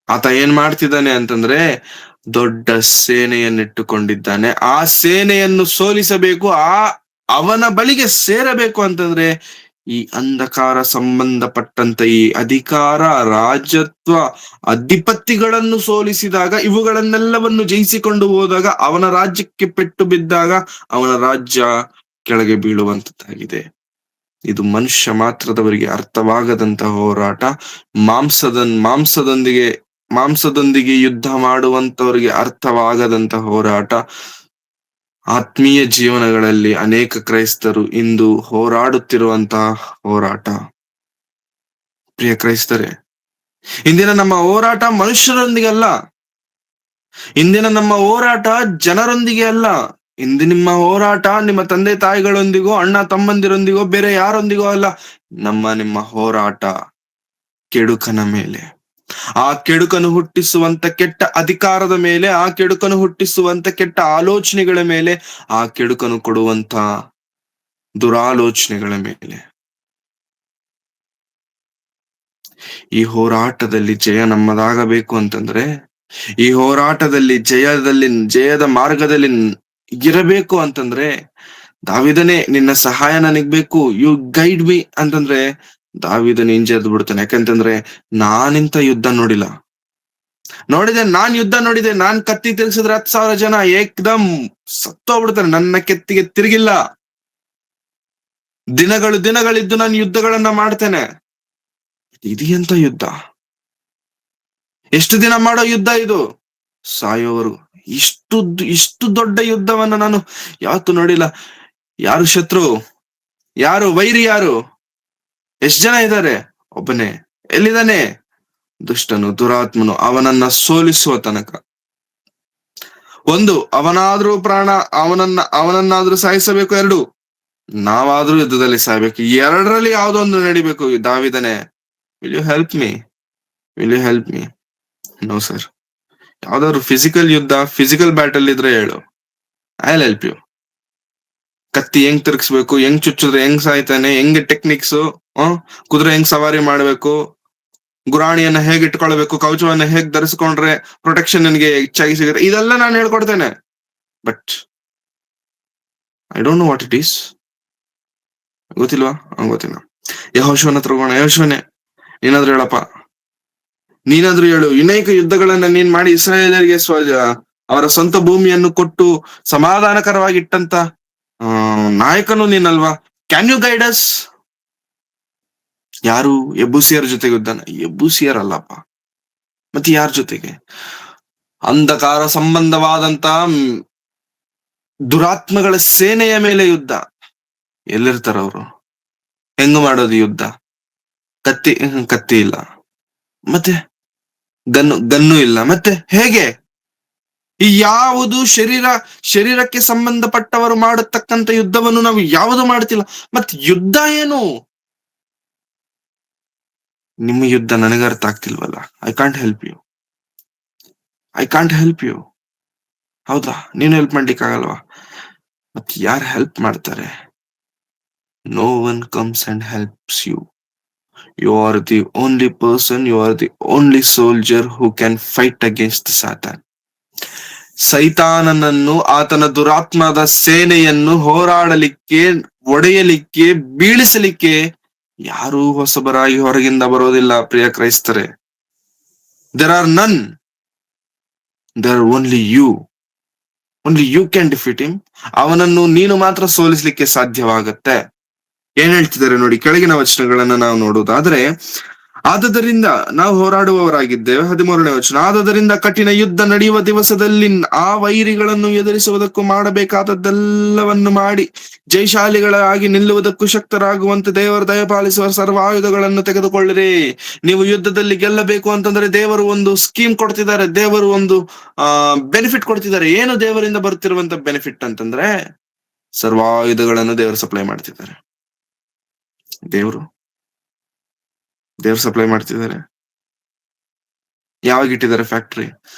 ಆತ ಏನ್ ಮಾಡ್ತಿದ್ದಾನೆ ಅಂತಂದ್ರೆ, ದೊಡ್ಡ ಸೇನೆಯನ್ನಿಟ್ಟುಕೊಂಡಿದ್ದಾನೆ. ಆ ಸೇನೆಯನ್ನು ಸೋಲಿಸಬೇಕು, ಅವನ ಬಳಿಗೆ ಸೇರಬೇಕು ಅಂತಂದ್ರೆ ಈ ಅಂಧಕಾರ ಸಂಬಂಧಪಟ್ಟಂತ ಈ ಅಧಿಕಾರ, ರಾಜತ್ವ, ಅಧಿಪತಿಗಳನ್ನು ಸೋಲಿಸಿದಾಗ, ಇವುಗಳನ್ನೆಲ್ಲವನ್ನು ಜಯಿಸಿಕೊಂಡು ಹೋದಾಗ, ಅವನ ರಾಜ್ಯಕ್ಕೆ ಪೆಟ್ಟು ಬಿದ್ದಾಗ ಅವನ ರಾಜ್ಯ ಕೆಳಗೆ ಬೀಳುವಂತದ್ದಾಗಿದೆ. ಇದು ಮನುಷ್ಯ ಮಾತ್ರದವರಿಗೆ ಅರ್ಥವಾಗದಂತ ಹೋರಾಟ. ಮಾಂಸದೊಂದಿಗೆ ಯುದ್ಧ ಮಾಡುವಂತವರಿಗೆ ಅರ್ಥವಾಗದಂತ ಹೋರಾಟ. ಆತ್ಮೀಯ ಜೀವನಗಳಲ್ಲಿ ಅನೇಕ ಕ್ರೈಸ್ತರು ಇಂದು ಹೋರಾಡುತ್ತಿರುವಂತಹ ಹೋರಾಟ. ಪ್ರಿಯ ಕ್ರೈಸ್ತರೇ, ಇಂದಿನ ನಮ್ಮ ಹೋರಾಟ ಮನುಷ್ಯರೊಂದಿಗೆ ಅಲ್ಲ, ಇಂದಿನ ನಮ್ಮ ಹೋರಾಟ ಜನರೊಂದಿಗೆ ಅಲ್ಲ, ಇಂದು ನಿಮ್ಮ ಹೋರಾಟ ನಿಮ್ಮ ತಂದೆ ತಾಯಿಗಳೊಂದಿಗೋ, ಅಣ್ಣ ತಮ್ಮಂದಿರೊಂದಿಗೋ, ಬೇರೆ ಯಾರೊಂದಿಗೋ ಅಲ್ಲ. ನಿಮ್ಮ ಹೋರಾಟ ಕೆಡುಕನ ಮೇಲೆ, ಆ ಕೆಡುಕನು ಹುಟ್ಟಿಸುವಂತ ಕೆಟ್ಟ ಅಧಿಕಾರದ ಮೇಲೆ, ಆ ಕೆಡುಕನು ಹುಟ್ಟಿಸುವಂತ ಕೆಟ್ಟ ಆಲೋಚನೆಗಳ ಮೇಲೆ, ಆ ಕೆಡುಕನು ಕೊಡುವಂತ ದುರಾಲೋಚನೆಗಳ ಮೇಲೆ. ಈ ಹೋರಾಟದಲ್ಲಿ ಜಯ ನಮ್ಮದಾಗಬೇಕು ಅಂತಂದ್ರೆ, ಈ ಹೋರಾಟದಲ್ಲಿ ಜಯದ ಮಾರ್ಗದಲ್ಲಿ ಇರಬೇಕು ಅಂತಂದ್ರೆ, ದಾವಿದನೇ ನಿನ್ನ ಸಹಾಯ ನನಗ್ ಬೇಕು, ಯು ಗೈಡ್ ಮೀ ಅಂತಂದ್ರೆ ದಾವಿದನ ಹಿಂಜೆದ್ದು ಬಿಡ್ತಾನೆ. ಯಾಕಂತಂದ್ರೆ ನಾನಿಂತ ಯುದ್ಧ ನೋಡಿದೆ, ನಾನ್ ಕತ್ತಿ ತಿರ್ಗಿಸಿದ್ರೆ 10,000 ಜನ ಏಕ್ದಮ್ ಸತ್ತೋಗ್ಬಿಡ್ತಾರೆ, ನನ್ನ ಕೆತ್ತಿಗೆ ತಿರುಗಿಲ್ಲ. ದಿನಗಳಿದ್ದು ನಾನು ಯುದ್ಧಗಳನ್ನ ಮಾಡ್ತೇನೆ. ಇದು ಎಂತ ಯುದ್ಧ? ಎಷ್ಟು ದಿನ ಮಾಡೋ ಯುದ್ಧ ಇದು? ಸಾಯೋವರೆಗೂ. ಇಷ್ಟು ದೊಡ್ಡ ಯುದ್ಧವನ್ನ ನಾನು ಯಾವತ್ತೂ ನೋಡಿಲ್ಲ. ಯಾರು ಶತ್ರು, ಯಾರು ವೈರಿ, ಯಾರು? ಎಷ್ಟು ಜನ ಇದ್ದಾರೆ? ಒಬ್ಬನೇ. ಎಲ್ಲಿದ್ದಾನೆ? ದುಷ್ಟನು, ದುರಾತ್ಮನು. ಅವನನ್ನ ಸೋಲಿಸುವ ತನಕ. ಒಂದು, ಅವನಾದ್ರೂ ಅವನನ್ನಾದ್ರೂ ಸಾಯಿಸಬೇಕು. 2, ನಾವಾದ್ರೂ ಯುದ್ಧದಲ್ಲಿ ಸಾಯ್ಬೇಕು. 2ರಲ್ಲಿ ಯಾವ್ದೋ ಒಂದು ನಡಿಬೇಕು. ದಾವಿದನೇ, will you help me? No sir. ಯಾವ್ದಾದ್ರು ಫಿಸಿಕಲ್ ಬ್ಯಾಟಲ್ ಇದ್ರೆ ಹೇಳು, ಐ ವಿಲ್ ಹೆಲ್ಪ್ ಯು. ಕತ್ತಿ ಹೆಂಗ್ ತಿರ್ಗಿಸ್ಬೇಕು, ಹೆಂಗ್ ಚುಚ್ಚಿದ್ರೆ ಹೆಂಗ್ ಸಾಯ್ತಾನೆ, ಹೆಂಗ್ ಟೆಕ್ನಿಕ್ಸ್, ಕುದುರೆ ಹೆಂಗ್ ಸವಾರಿ ಮಾಡ್ಬೇಕು, ಗುರಾಣಿಯನ್ನ ಹೇಗ್ ಇಟ್ಕೊಳ್ಬೇಕು, ಕವಚವನ್ನ ಹೇಗ್ ಧರಿಸ್ಕೊಂಡ್ರೆ ಪ್ರೊಟೆಕ್ಷನ್ ನನಗೆ ಹೆಚ್ಚಾಗಿ ಸಿಗುತ್ತೆ, ಇದೆಲ್ಲ ನಾನು ಹೇಳ್ಕೊಡ್ತೇನೆ. But I don't know what it is. ಗೊತ್ತಿಲ್ವಾ? ಗೊತ್ತಿಲ್ಲ. ಯೆಹೋಶುವನ ಹತ್ರ ಹೋಗೋಣ. ಯೆಹೋಶುವನೇ, ಏನಾದ್ರು ಹೇಳಪ್ಪ, ನೀನಾದ್ರೂ ಹೇಳು, ಅನೇಕ ಯುದ್ಧಗಳನ್ನ ನೀನ್ ಮಾಡಿ ಇಸ್ರಾಯೇಲರಿಗೆ ಅವರ ಸ್ವಂತ ಭೂಮಿಯನ್ನು ಕೊಟ್ಟು ಸಮಾಧಾನಕರವಾಗಿಟ್ಟಂತ ನಾಯಕನು ನೀನಲ್ವಾ? Can you guide us? ಯಾರು? ಯೆಬೂಸಿಯರ ಜೊತೆಗೆ ಯುದ್ಧನ? ಯೆಬೂಸಿಯರ್ ಅಲ್ಲಪ್ಪ, ಮತ್ತೆ ಯಾರ ಜೊತೆಗೆ? ಅಂಧಕಾರ ಸಂಬಂಧವಾದಂತ ದುರಾತ್ಮಗಳ ಸೇನೆಯ ಮೇಲೆ ಯುದ್ಧ. ಎಲ್ಲಿರ್ತಾರ ಅವರು? ಹೆಂಗ್ ಮಾಡೋದು ಯುದ್ಧ? ಕತ್ತಿ ಇಲ್ಲ, ಮತ್ತೆ ಗನ್ನು ಇಲ್ಲ, ಮತ್ತೆ ಹೇಗೆ? ಈ ಯಾವುದು ಶರೀರಕ್ಕೆ ಸಂಬಂಧಪಟ್ಟವರು ಮಾಡತಕ್ಕಂತ ಯುದ್ಧವನ್ನು ನಾವು ಯಾವುದು ಮಾಡ್ತಿಲ್ಲ. ಮತ್ತೆ ಯುದ್ಧ ಏನು? ನಿಮ್ಮ ಯುದ್ಧ ನನಗೆ ಅರ್ಥ ಆಗ್ತಿಲ್ವಲ್ಲ. I can't help you. ಹೌದಾ? ನೀನು ಹೆಲ್ಪ್ ಮಾಡ್ಲಿಕ್ಕೆ ಆಗಲ್ವಾ? ಮತ್ತೆ ಯಾರು ಹೆಲ್ಪ್ ಮಾಡ್ತಾರೆ? No one comes and helps you. You are the only person, you are the only soldier who can fight against ಸಾತಾನ್. ಸೈತಾನನನ್ನು, ಆತನ ದುರಾತ್ಮದ ಸೇನೆಯನ್ನು ಹೋರಾಡಲಿಕ್ಕೆ, ಒಡೆಯಲಿಕ್ಕೆ, ಬೀಳಿಸಲಿಕ್ಕೆ ಯಾರೂ ಹೊಸಬರಾಗಿ ಹೊರಗಿಂದ ಬರೋದಿಲ್ಲ ಪ್ರಿಯ ಕ್ರೈಸ್ತರೇ. There are none. There are only you can defeat him. ಅವನನ್ನು ನೀನು ಮಾತ್ರ ಸೋಲಿಸ್ಲಿಕ್ಕೆ ಸಾಧ್ಯವಾಗತ್ತೆ. ಏನ್ ಹೇಳ್ತಿದ್ದಾರೆ ನೋಡಿ, ಕೆಳಗಿನ ವಚನಗಳನ್ನ ನಾವು ನೋಡುವುದಾದ್ರೆ, ಆದದರಿಂದ ನಾವು ಹೋರಾಡುವವರಾಗಿದ್ದೇವೆ. 13ನೇ ವಚನ, ಆದದರಿಂದ ಕಠಿಣ ಯುದ್ಧ ನಡೆಯುವ ದಿವಸದಲ್ಲಿ ಆ ವೈರಿಗಳನ್ನು ಎದುರಿಸುವುದಕ್ಕೂ ಮಾಡಬೇಕಾದದ್ದೆಲ್ಲವನ್ನು ಮಾಡಿ ಜಯಶಾಲಿಗಳಾಗಿ ನಿಲ್ಲುವುದಕ್ಕೂ ಶಕ್ತರಾಗುವಂತೆ ದೇವರು ದಯಪಾಲಿಸುವ ಸರ್ವ ಆಯುಧಗಳನ್ನು ತೆಗೆದುಕೊಳ್ಳಿರಿ. ನೀವು ಯುದ್ಧದಲ್ಲಿ ಗೆಲ್ಲಬೇಕು ಅಂತಂದ್ರೆ ದೇವರು ಒಂದು ಸ್ಕೀಮ್ ಕೊಡ್ತಿದ್ದಾರೆ, ದೇವರು ಒಂದು ಬೆನಿಫಿಟ್ ಕೊಡ್ತಿದ್ದಾರೆ. ಏನು ದೇವರಿಂದ ಬರುತ್ತಿರುವಂತ ಬೆನಿಫಿಟ್ ಅಂತಂದ್ರೆ, ಸರ್ವಾಯುಧಗಳನ್ನು ದೇವರು ಸಪ್ಲೈ ಮಾಡ್ತಿದ್ದಾರೆ. ದೇವರು ಸಪ್ಲೈ ಮಾಡ್ತಿದ್ದಾರೆ. ಯಾವಾಗ ಇಟ್ಟಿದ್ದಾರೆ ಫ್ಯಾಕ್ಟ್ರಿ?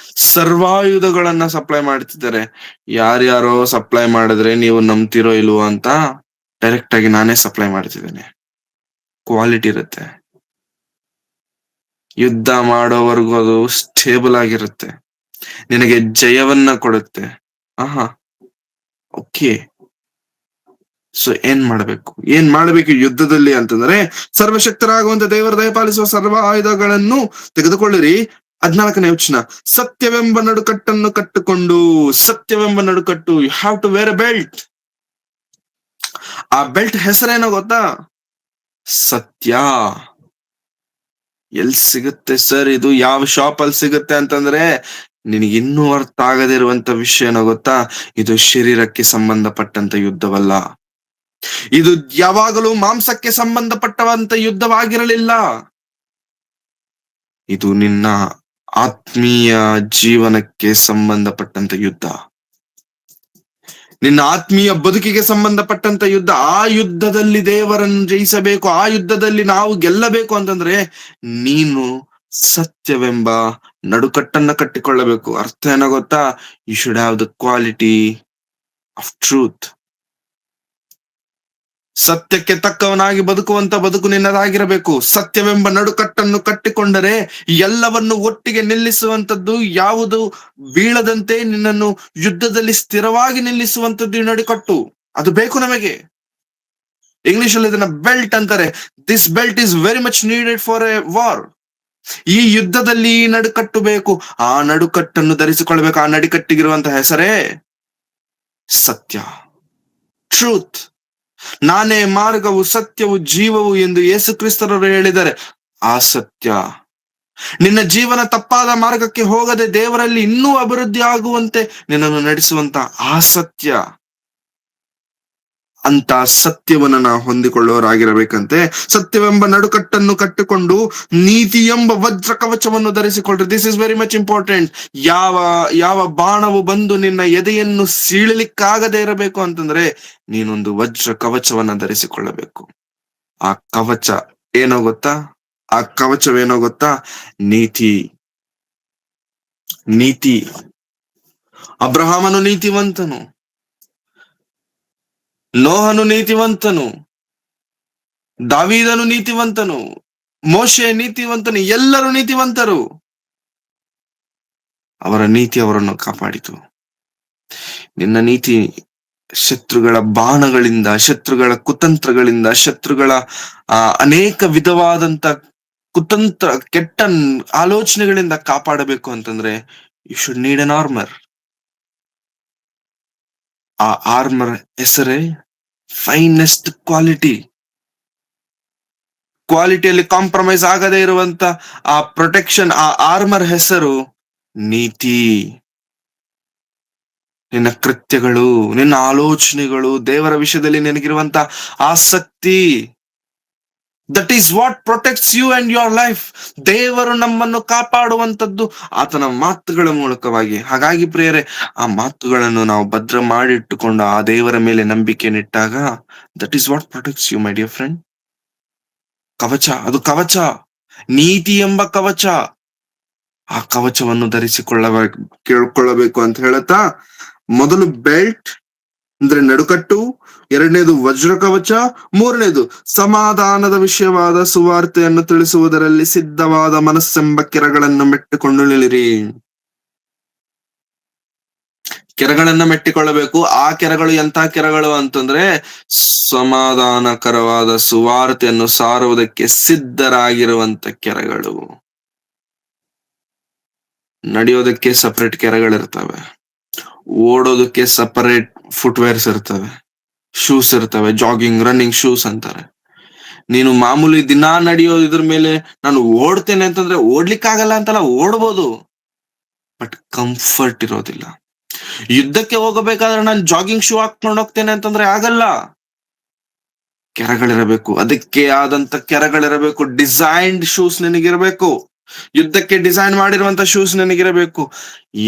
ಸರ್ವಾಯುಧಗಳನ್ನ ಸಪ್ಲೈ ಮಾಡ್ತಿದ್ದಾರೆ. ಯಾರ್ಯಾರೋ ಸಪ್ಲೈ ಮಾಡಿದ್ರೆ ನೀವು ನಂಬ್ತಿರೋ ಇಲ್ವೋ ಅಂತ ಡೈರೆಕ್ಟ್ ಆಗಿ ನಾನೇ ಸಪ್ಲೈ ಮಾಡ್ತಿದ್ದೇನೆ. ಕ್ವಾಲಿಟಿ ಇರುತ್ತೆ. ಯುದ್ಧ ಮಾಡೋವರೆಗೂ ಅದು ಸ್ಟೇಬಲ್ ಆಗಿರುತ್ತೆ, ನಿನಗೆ ಜಯವನ್ನ ಕೊಡುತ್ತೆ. ಓಕೆ, ಸೊ ಏನ್ ಮಾಡ್ಬೇಕು ಯುದ್ಧದಲ್ಲಿ ಅಂತಂದ್ರೆ, ಸರ್ವಶಕ್ತರಾಗುವಂತ ದೇವರ ದಯಪಾಲಿಸುವ ಸರ್ವ ಆಯುಧಗಳನ್ನು ತೆಗೆದುಕೊಳ್ಳಿರಿ. 14ನೇ ವಚನ, ಸತ್ಯವೆಂಬ ನಡುಕಟ್ಟನ್ನು ಕಟ್ಟಿಕೊಂಡು. You have to wear a belt. ಆ ಬೆಲ್ಟ್ ಹೆಸರೇನೋ ಗೊತ್ತಾ? ಸತ್ಯ. ಎಲ್ಲಿ ಸಿಗುತ್ತೆ ಸರ್ ಇದು? ಯಾವ ಶಾಪ್ ಅಲ್ಲಿ ಸಿಗುತ್ತೆ ಅಂತಂದ್ರೆ, ನಿನಗಿನ್ನೂ ಅರ್ಥ ಆಗದೆ ಇರುವಂತ ವಿಷಯ ಏನೋ ಗೊತ್ತಾ? ಇದು ಶರೀರಕ್ಕೆ ಸಂಬಂಧಪಟ್ಟಂತ ಯುದ್ಧವಲ್ಲ. ಇದು ಯಾವಾಗಲೂ ಮಾಂಸಕ್ಕೆ ಸಂಬಂಧಪಟ್ಟವಂತ ಯುದ್ಧವಾಗಿರಲಿಲ್ಲ. ಇದು ನಿನ್ನ ಆತ್ಮೀಯ ಜೀವನಕ್ಕೆ ಸಂಬಂಧಪಟ್ಟಂತ ಯುದ್ಧ, ನಿನ್ನ ಆತ್ಮೀಯ ಬದುಕಿಗೆ ಸಂಬಂಧಪಟ್ಟಂತ ಯುದ್ಧ. ಆ ಯುದ್ಧದಲ್ಲಿ ದೇವರನ್ನು ಜಯಿಸಬೇಕು, ಆ ಯುದ್ಧದಲ್ಲಿ ನಾವು ಗೆಲ್ಲಬೇಕು ಅಂತಂದ್ರೆ ನೀನು ಸತ್ಯವೆಂಬ ನಡುಕಟ್ಟನ್ನ ಕಟ್ಟಿಕೊಳ್ಳಬೇಕು. ಅರ್ಥ ಏನೋ ಗೊತ್ತಾ? You should have the quality of truth. ಸತ್ಯಕ್ಕೆ ತಕ್ಕವನಾಗಿ ಬದುಕುವಂತ ಬದುಕು ನಿನ್ನದಾಗಿರಬೇಕು. ಸತ್ಯವೆಂಬ ನಡುಕಟ್ಟನ್ನು ಕಟ್ಟಿಕೊಂಡರೆ ಎಲ್ಲವನ್ನು ಒಟ್ಟಿಗೆ ನಿಲ್ಲಿಸುವಂತದ್ದು, ಯಾವುದು ಬೀಳದಂತೆ ನಿನ್ನನ್ನು ಯುದ್ಧದಲ್ಲಿ ಸ್ಥಿರವಾಗಿ ನಿಲ್ಲಿಸುವಂತದ್ದು ನಡುಕಟ್ಟು. ಅದು ಬೇಕು ನಮಗೆ. ಇಂಗ್ಲಿಷ್ ಅಲ್ಲಿ ಇದನ್ನ ಬೆಲ್ಟ್ ಅಂತಾರೆ. This belt is very much needed for A war. ಈ ಯುದ್ಧದಲ್ಲಿ ಈ ನಡುಕಟ್ಟು ಬೇಕು. ಆ ನಡುಕಟ್ಟನ್ನು ಧರಿಸಿಕೊಳ್ಬೇಕು. ಆ ನಡುಕಟ್ಟಿಗಿರುವಂತಹ ಹೆಸರೇ ಸತ್ಯ, ಟ್ರೂತ್. ನಾನೇ ಮಾರ್ಗವು, ಸತ್ಯವು, ಜೀವವು ಎಂದು ಯೇಸು ಕ್ರಿಸ್ತರು ಹೇಳಿದ್ದಾರೆ. ಆ ಸತ್ಯ ನಿನ್ನ ಜೀವನ ತಪ್ಪಾದ ಮಾರ್ಗಕ್ಕೆ ಹೋಗದೆ ದೇವರಲ್ಲಿ ಇನ್ನೂ ಅಭಿವೃದ್ಧಿ ಆಗುವಂತೆ ನಿನ್ನನ್ನು ನಡೆಸುವಂತ ಆ ಸತ್ಯ. ಅಂತ ಸತ್ಯವನ್ನ ನಾವು ಹೊಂದಿಕೊಳ್ಳೋರಾಗಿರಬೇಕಂತೆ. ಸತ್ಯವೆಂಬ ನಡುಕಟ್ಟನ್ನು ಕಟ್ಟಿಕೊಂಡು ನೀತಿ ಎಂಬ ವಜ್ರ ಕವಚವನ್ನು ಧರಿಸಿಕೊಳ್ಳ್ರಿ. This is very much important. ಯಾವ ಬಾಣವು ಬಂದು ನಿನ್ನ ಎದೆಯನ್ನು ಸೀಳಲಿಕ್ಕಾಗದೇ ಇರಬೇಕು ಅಂತಂದ್ರೆ ನೀನೊಂದು ವಜ್ರ ಕವಚವನ್ನ ಧರಿಸಿಕೊಳ್ಳಬೇಕು. ಆ ಕವಚ ಏನೋ ಗೊತ್ತಾ? ಆ ಕವಚವೇನೋ ಗೊತ್ತಾ? ನೀತಿ. ಅಬ್ರಹಾಮನು ನೀತಿವಂತನು, ನೋಹನು ನೀತಿವಂತನು, ದಾವೀದನು ನೀತಿವಂತನು, ಮೋಶೆ ನೀತಿವಂತನು, ಎಲ್ಲರೂ ನೀತಿವಂತರು. ಅವರ ನೀತಿ ಅವರನ್ನು ಕಾಪಾಡಿತು. ನಿನ್ನ ನೀತಿ ಶತ್ರುಗಳ ಬಾಣಗಳಿಂದ, ಶತ್ರುಗಳ ಕುತಂತ್ರಗಳಿಂದ, ಶತ್ರುಗಳ ಅನೇಕ ವಿಧವಾದಂತ ಕುತಂತ್ರ, ಕೆಟ್ಟ ಆಲೋಚನೆಗಳಿಂದ ಕಾಪಾಡಬೇಕು ಅಂತಂದ್ರೆ you should need an armour. ಆ ಆರ್ಮರ್ ಹೆಸರೇ ಫೈನೆಸ್ಟ್ ಕ್ವಾಲಿಟಿಯಲ್ಲಿ ಕಾಂಪ್ರಮೈಸ್ ಆಗದೇ ಇರುವಂತ ಆ ಪ್ರೊಟೆಕ್ಷನ್, ಆ ಆರ್ಮರ್ ಹೆಸರು ನೀತಿ. ನಿನ್ನ ಕೃತ್ಯಗಳು, ನಿನ್ನ ಆಲೋಚನೆಗಳು, ದೇವರ ವಿಷಯದಲ್ಲಿ ನಿನಗಿರುವಂತ ಆಸಕ್ತಿ, that is what protects you and your life. ದೇವರು ನಮ್ಮನ್ನು ಕಾಪಾಡುವಂತದ್ದು ಆತನ ಮಾತುಗಳ ಮೂಲಕವಾಗಿ. ಹಾಗಾಗಿ ಪ್ರಿಯರೇ, ಆ ಮಾತುಗಳನ್ನು ನಾವು ಭದ್ರ ಮಾಡಿಟ್ಟುಕೊಂಡು ಆ ದೇವರ ಮೇಲೆ ನಂಬಿಕೆ ನಿಟ್ಟಾಗ that is what protects you my dear friend. ಕವಚ, ಅದು ಕವಚ, ನೀತಿ ಎಂಬ ಕವಚ. ಆ ಕವಚವನ್ನು ಕೇಳ್ಕೊಳ್ಳಬೇಕು ಅಂತ ಹೇಳುತ್ತಾ, ಮೊದಲು ಬೆಲ್ಟ್ ಅಂದ್ರೆ ನಡುಕಟ್ಟು, ಎರಡನೇದು ವಜ್ರ ಕವಚ, ಮೂರನೇದು ಸಮಾಧಾನದ ವಿಷಯವಾದ ಸುವಾರ್ತೆಯನ್ನು ತಿಳಿಸುವುದರಲ್ಲಿ ಸಿದ್ಧವಾದ ಮನಸ್ಸೆಂಬ ಕೆರಗಳನ್ನು ಮೆಟ್ಟಿಕೊಂಡು ನಿಲ್ಲಿರಿ. ಕೆರಗಳನ್ನ ಮೆಟ್ಟಿಕೊಳ್ಳಬೇಕು. ಆ ಕೆರಗಳು ಎಂಥ ಕೆರಗಳು ಅಂತಂದ್ರೆ, ಸಮಾಧಾನಕರವಾದ ಸುವಾರ್ತೆಯನ್ನು ಸಾರುವುದಕ್ಕೆ ಸಿದ್ಧರಾಗಿರುವಂತ ಕೆರಗಳು. ನಡೆಯೋದಕ್ಕೆ ಸಪರೇಟ್ ಕೆರಗಳಿರ್ತವೆ, ಓಡೋದಕ್ಕೆ ಸಪರೇಟ್ ಫುಟ್ವೇರ್ಸ್ ಇರ್ತವೆ, ಶೂಸ್ ಇರ್ತವೆ, ಜಾಗಿಂಗ್, ರನ್ನಿಂಗ್ ಶೂಸ್ ಅಂತಾರೆ. ನೀನು ಮಾಮೂಲಿ ದಿನಾ ನಡೆಯೋದು ಇದ್ರ ಮೇಲೆ ನಾನು ಓಡ್ತೇನೆ ಅಂತಂದ್ರೆ ಓಡ್ಲಿಕ್ಕಾಗಲ್ಲ ಅಂತಲ್ಲ, ಓಡ್ಬೋದು, ಬಟ್ ಕಂಫರ್ಟ್ ಇರೋದಿಲ್ಲ. ಯುದ್ಧಕ್ಕೆ ಹೋಗಬೇಕಾದ್ರೆ ನಾನು ಜಾಗಿಂಗ್ ಶೂ ಹಾಕೊಂಡು ಹೋಗ್ತೇನೆ ಅಂತಂದ್ರೆ ಆಗಲ್ಲ. ಕೆರಗಳಿರಬೇಕು, ಅದಕ್ಕೆ ಆದಂತ ಕೆರಗಳಿರಬೇಕು. ಡಿಸೈನ್ಡ್ ಶೂಸ್ ನಿನಗಿರಬೇಕು, ಯುದ್ಧಕ್ಕೆ ಡಿಸೈನ್ ಮಾಡಿರುವಂತ ಶೂಸ್ ನಿನಗಿರಬೇಕು.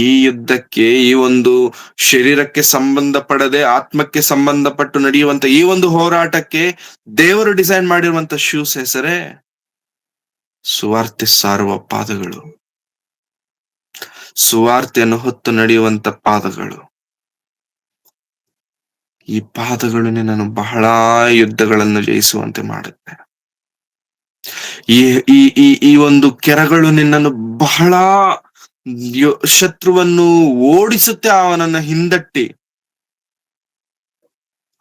ಈ ಯುದ್ಧಕ್ಕೆ, ಈ ಒಂದು ಶರೀರಕ್ಕೆ ಸಂಬಂಧಪಡದೆ ಆತ್ಮಕ್ಕೆ ಸಂಬಂಧಪಟ್ಟು ನಡೆಯುವಂತ ಈ ಒಂದು ಹೋರಾಟಕ್ಕೆ ದೇವರು ಡಿಸೈನ್ ಮಾಡಿರುವಂತ ಶೂಸ್ ಹೆಸರೇ ಸುವಾರ್ತೆ ಸಾರುವ ಪಾದಗಳು, ಸುವಾರ್ತೆಯನ್ನು ಹೊತ್ತು ನಡೆಯುವಂತ ಪಾದಗಳು. ಈ ಪಾದಗಳು ನಿನ್ನನ್ನು ಬಹಳ ಯುದ್ಧಗಳನ್ನು ಜಯಿಸುವಂತೆ ಮಾಡುತ್ತೆ. ಈ ಒಂದು ಕೆರಗಳು ನಿನ್ನನ್ನು ಬಹಳ ಶತ್ರುವನ್ನು ಓಡಿಸುತ್ತೆ, ಅವನನ್ನ ಹಿಂದಟ್ಟಿ.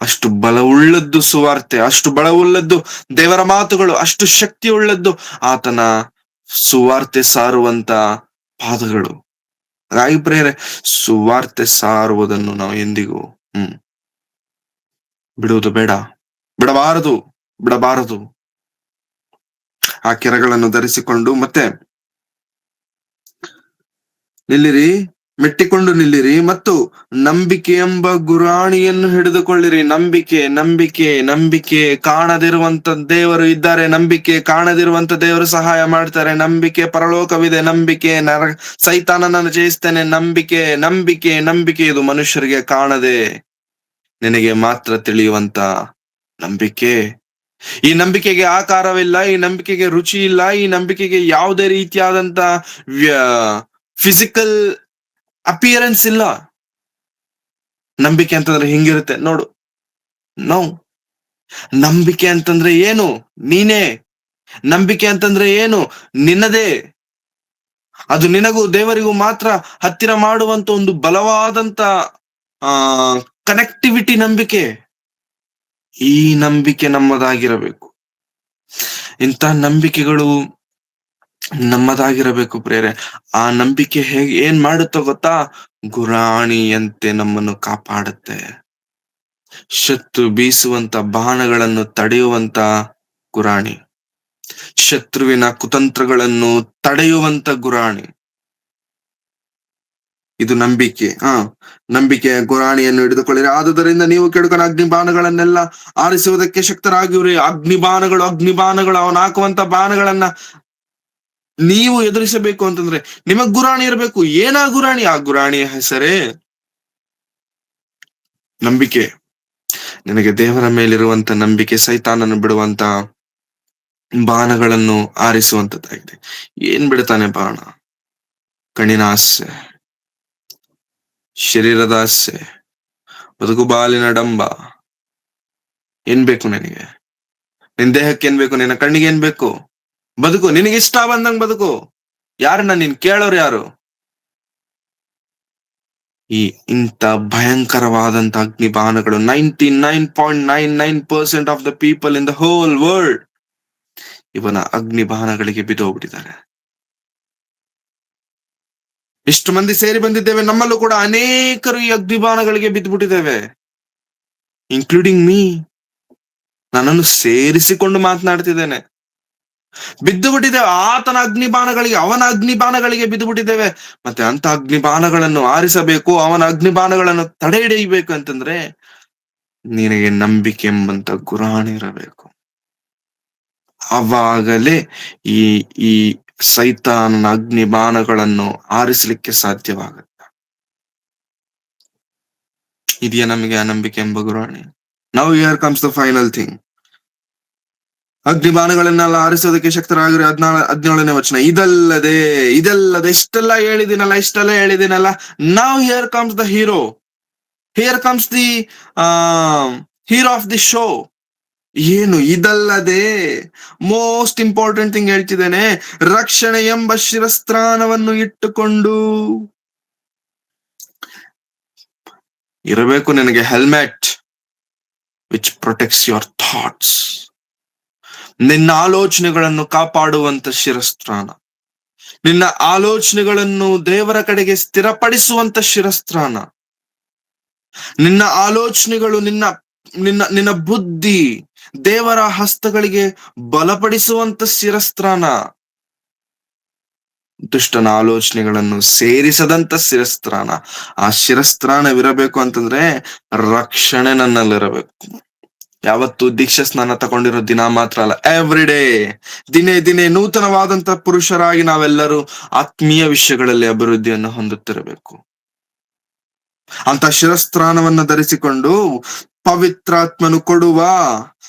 ಅಷ್ಟು ಬಲವುಳ್ಳದ್ದು ಸುವಾರ್ತೆ, ಅಷ್ಟು ಬಲವುಳ್ಳದ್ದು ದೇವರ ಮಾತುಗಳು, ಅಷ್ಟು ಶಕ್ತಿ ಉಳ್ಳದ್ದು ಆತನ ಸುವಾರ್ತೆ ಸಾರುವಂತ ಪಾದಗಳು. ಹಾಗಾಗಿ ಪ್ರಿಯರೇ, ಸುವಾರ್ತೆ ಸಾರುವುದನ್ನು ನಾವು ಎಂದಿಗೂ ಬಿಡುವುದು ಬೇಡ, ಬಿಡಬಾರದು. ಆ ಕೆರಗಳನ್ನು ಧರಿಸಿಕೊಂಡು ಮತ್ತೆ ನಿಲ್ಲಿರಿ, ಮೆಟ್ಟಿಕೊಂಡು ನಿಲ್ಲಿರಿ, ಮತ್ತು ನಂಬಿಕೆ ಎಂಬ ಗುರಾಣಿಯನ್ನು ಹಿಡಿದುಕೊಳ್ಳಿರಿ. ನಂಬಿಕೆ ಕಾಣದಿರುವಂತ ದೇವರು ಇದ್ದಾರೆ, ನಂಬಿಕೆ ಕಾಣದಿರುವಂತ ದೇವರು ಸಹಾಯ ಮಾಡ್ತಾರೆ, ನಂಬಿಕೆ ಪರಲೋಕವಿದೆ, ನಂಬಿಕೆ ಸೈತಾನನನ್ನು ಜಯಿಸ್ತೇನೆ, ನಂಬಿಕೆ ಇದು ಮನುಷ್ಯರಿಗೆ ಕಾಣದೆ ನಿನಗೆ ಮಾತ್ರ ತಿಳಿಯುವಂತ ನಂಬಿಕೆ. ಈ ನಂಬಿಕೆಗೆ ಆಕಾರವಿಲ್ಲ, ಈ ನಂಬಿಕೆಗೆ ರುಚಿ ಇಲ್ಲ, ಈ ನಂಬಿಕೆಗೆ ಯಾವುದೇ ರೀತಿಯಾದಂತ ಫಿಸಿಕಲ್ ಅಪಿಯರೆನ್ಸ್ ಇಲ್ಲ. ನಂಬಿಕೆ ಅಂತಂದ್ರೆ ಹಿಂಗಿರುತ್ತೆ ನೋಡು. ನಂಬಿಕೆ ಅಂತಂದ್ರೆ ಏನು? ನೀನೇ. ನಂಬಿಕೆ ಅಂತಂದ್ರೆ ಏನು? ನಿನ್ನದೇ. ಅದು ನಿನಗೂ ದೇವರಿಗೂ ಮಾತ್ರ ಹತ್ತಿರ ಮಾಡುವಂತ ಒಂದು ಬಲವಾದಂತ ಕನೆಕ್ಟಿವಿಟಿ ನಂಬಿಕೆ. ಈ ನಂಬಿಕೆ ನಮ್ಮದಾಗಿರಬೇಕು. ಇಂಥ ನಂಬಿಕೆಗಳು ನಮ್ಮದಾಗಿರಬೇಕು ಪ್ರೇರೆ. ಆ ನಂಬಿಕೆ ಏನ್ ಮಾಡುತ್ತೋ ಗೊತ್ತಾ? ಗುರಾಣಿಯಂತೆ ನಮ್ಮನ್ನು ಕಾಪಾಡುತ್ತೆ. ಶತ್ರು ಬೀಸುವಂತ ಬಾಣಗಳನ್ನು ತಡೆಯುವಂತ ಗುರಾಣಿ, ಶತ್ರುವಿನ ಕುತಂತ್ರಗಳನ್ನು ತಡೆಯುವಂತ ಗುರಾಣಿ. ಇದು ನಂಬಿಕೆ. ನಂಬಿಕೆಯ ಗುರಾಣಿಯನ್ನು ಹಿಡಿದುಕೊಳ್ಳಿರಿ. ಆದುದರಿಂದ ನೀವು ಕೆಡುಕನ ಅಗ್ನಿಬಾಣಗಳನ್ನೆಲ್ಲ ಆರಿಸುವುದಕ್ಕೆ ಶಕ್ತರಾಗಿವ್ರಿ. ಅಗ್ನಿಬಾಣಗಳು ಅವನು ಹಾಕುವಂತ ಬಾಣಗಳನ್ನ ನೀವು ಎದುರಿಸಬೇಕು ಅಂತಂದ್ರೆ ನಿಮಗ್ ಗುರಾಣಿ ಇರಬೇಕು. ಏನಾ ಗುರಾಣಿ? ಆ ಗುರಾಣಿಯ ಹೆಸರೇ ನಂಬಿಕೆ. ನಿನಗೆ ದೇವರ ಮೇಲಿರುವಂತ ನಂಬಿಕೆ ಸೈತಾನನ್ನು ಬಿಡುವಂತ ಬಾಣಗಳನ್ನು ಆರಿಸುವಂತದ್ದಾಗಿದೆ. ಏನ್ ಬಿಡ್ತಾನೆ ಬಾಣ? ಕಣ್ಣಿನ ಆಸೆ, ಶರೀರದ ಆಸೆ, ಬದುಕು ಬಾಲಿನ ಡಂಬ. ಏನ್ ಬೇಕು ನಿನಗೆ? ನಿನ್ ದೇಹಕ್ಕೆ ಏನ್ ಬೇಕು? ನಿನ್ನ ಕಣ್ಣಿಗೆ ಏನ್ ಬೇಕು? ಬದುಕು, ನಿನಗೆ ಇಷ್ಟ ಬಂದಂಗ್ ಬದುಕು. ಯಾರನ್ನ ನೀನ್ ಕೇಳೋರು ಯಾರು? ಈ ಇಂಥ ಭಯಂಕರವಾದಂತ ಅಗ್ನಿಬಾಣಗಳು 99.99% of the people in the whole world ಇವನ ಅಗ್ನಿಬಾಣಗಳಿಗೆ ಬಿದ್ದೋಗ್ಬಿಟ್ಟಿದ್ದಾರೆ. ಇಷ್ಟು ಮಂದಿ ಸೇರಿ ಬಂದಿದ್ದೇವೆ, ನಮ್ಮಲ್ಲೂ ಕೂಡ ಅನೇಕರು ಈ ಅಗ್ನಿಬಾಣಗಳಿಗೆ ಬಿದ್ದುಬಿಟ್ಟಿದ್ದೇವೆ, ಇನ್ಕ್ಲೂಡಿಂಗ್ ಮೀ. ನನ್ನನ್ನು ಸೇರಿಸಿಕೊಂಡು ಮಾತನಾಡ್ತಿದ್ದೇನೆ. ಬಿದ್ದು ಬಿಟ್ಟಿದ್ದೇವೆ ಆತನ ಅಗ್ನಿಬಾಣಗಳಿಗೆ, ಅವನ ಅಗ್ನಿಬಾಣಗಳಿಗೆ ಬಿದ್ದು ಬಿಟ್ಟಿದ್ದೇವೆ. ಮತ್ತೆ ಅಂತ ಅಗ್ನಿಬಾಣಗಳನ್ನು ಆರಿಸಬೇಕು, ಅವನ ಅಗ್ನಿಬಾಣಗಳನ್ನು ತಡೆ ಹಿಡಿಯಬೇಕು ಅಂತಂದ್ರೆ ನಿನಗೆ ನಂಬಿಕೆ ಎಂಬಂತ ಗುರಾಣಿ ಇರಬೇಕು. ಅವಾಗಲೇ ಈ ಈ ಸೈತಾನನ ಅಗ್ನಿಬಾಣಗಳನ್ನು ಆರಿಸಲಿಕ್ಕೆ ಸಾಧ್ಯವಾಗುತ್ತೆ. ಇದೆಯಾ ನಮಗೆ ಆ ನಂಬಿಕೆ ಎಂಬ ಗುರಾಣಿ? Now here comes the final thing. ಅಗ್ನಿಬಾಣಗಳನ್ನೆಲ್ಲ ಆರಿಸೋದಕ್ಕೆ ಶಕ್ತರಾಗಿರಿ. 17ನೇ ವಚನ. ಇದಲ್ಲದೆ ಇಷ್ಟೆಲ್ಲ ಹೇಳಿದಿನಲ್ಲ. Now here comes the hero. Here comes the hero of the show. ಏನು ಇದಲ್ಲದೆ ಮೋಸ್ಟ್ ಇಂಪಾರ್ಟೆಂಟ್ ಥಿಂಗ್ ಹೇಳ್ತಿದ್ದೇನೆ. ರಕ್ಷಣೆ ಎಂಬ ಶಿರಸ್ತ್ರಾಣವನ್ನು ಇಟ್ಟುಕೊಂಡು ಇರಬೇಕು ನಿನಗೆ helmet which protects your thoughts. ನಿನ್ನ ಆಲೋಚನೆಗಳನ್ನು ಕಾಪಾಡುವಂತ ಶಿರಸ್ತ್ರಾಣ, ನಿನ್ನ ಆಲೋಚನೆಗಳನ್ನು ದೇವರ ಕಡೆಗೆ ಸ್ಥಿರಪಡಿಸುವಂತ ಶಿರಸ್ತ್ರಾಣ, ನಿನ್ನ ಆಲೋಚನೆಗಳು, ನಿನ್ನ ನಿನ್ನ ನಿನ್ನ ಬುದ್ಧಿ ದೇವರ ಹಸ್ತಗಳಿಗೆ ಬಲಪಡಿಸುವಂತ ಶಿರಸ್ತ್ರಾಣ, ದುಷ್ಟನ ಆಲೋಚನೆಗಳನ್ನು ಸೇರಿಸದಂತ ಶಿರಸ್ತ್ರಾಣ. ಆ ಶಿರಸ್ತ್ರಾಣವಿರಬೇಕು ಅಂತಂದ್ರೆ ರಕ್ಷಣೆ ನನ್ನಲ್ಲಿರಬೇಕು. ಯಾವತ್ತು ದೀಕ್ಷಾ ಸ್ನಾನ ತಗೊಂಡಿರೋ ದಿನ ಮಾತ್ರ ಅಲ್ಲ, ಎವ್ರಿ ಡೇ, ದಿನೇ ನೂತನವಾದಂತ ಪುರುಷರಾಗಿ ನಾವೆಲ್ಲರೂ ಆತ್ಮೀಯ ವಿಷಯಗಳಲ್ಲಿ ಅಭಿವೃದ್ಧಿಯನ್ನು ಹೊಂದುತ್ತಿರಬೇಕು. ಅಂತ ಶಿರಸ್ತ್ರಾಣವನ್ನು ಧರಿಸಿಕೊಂಡು ಪವಿತ್ರಾತ್ಮನು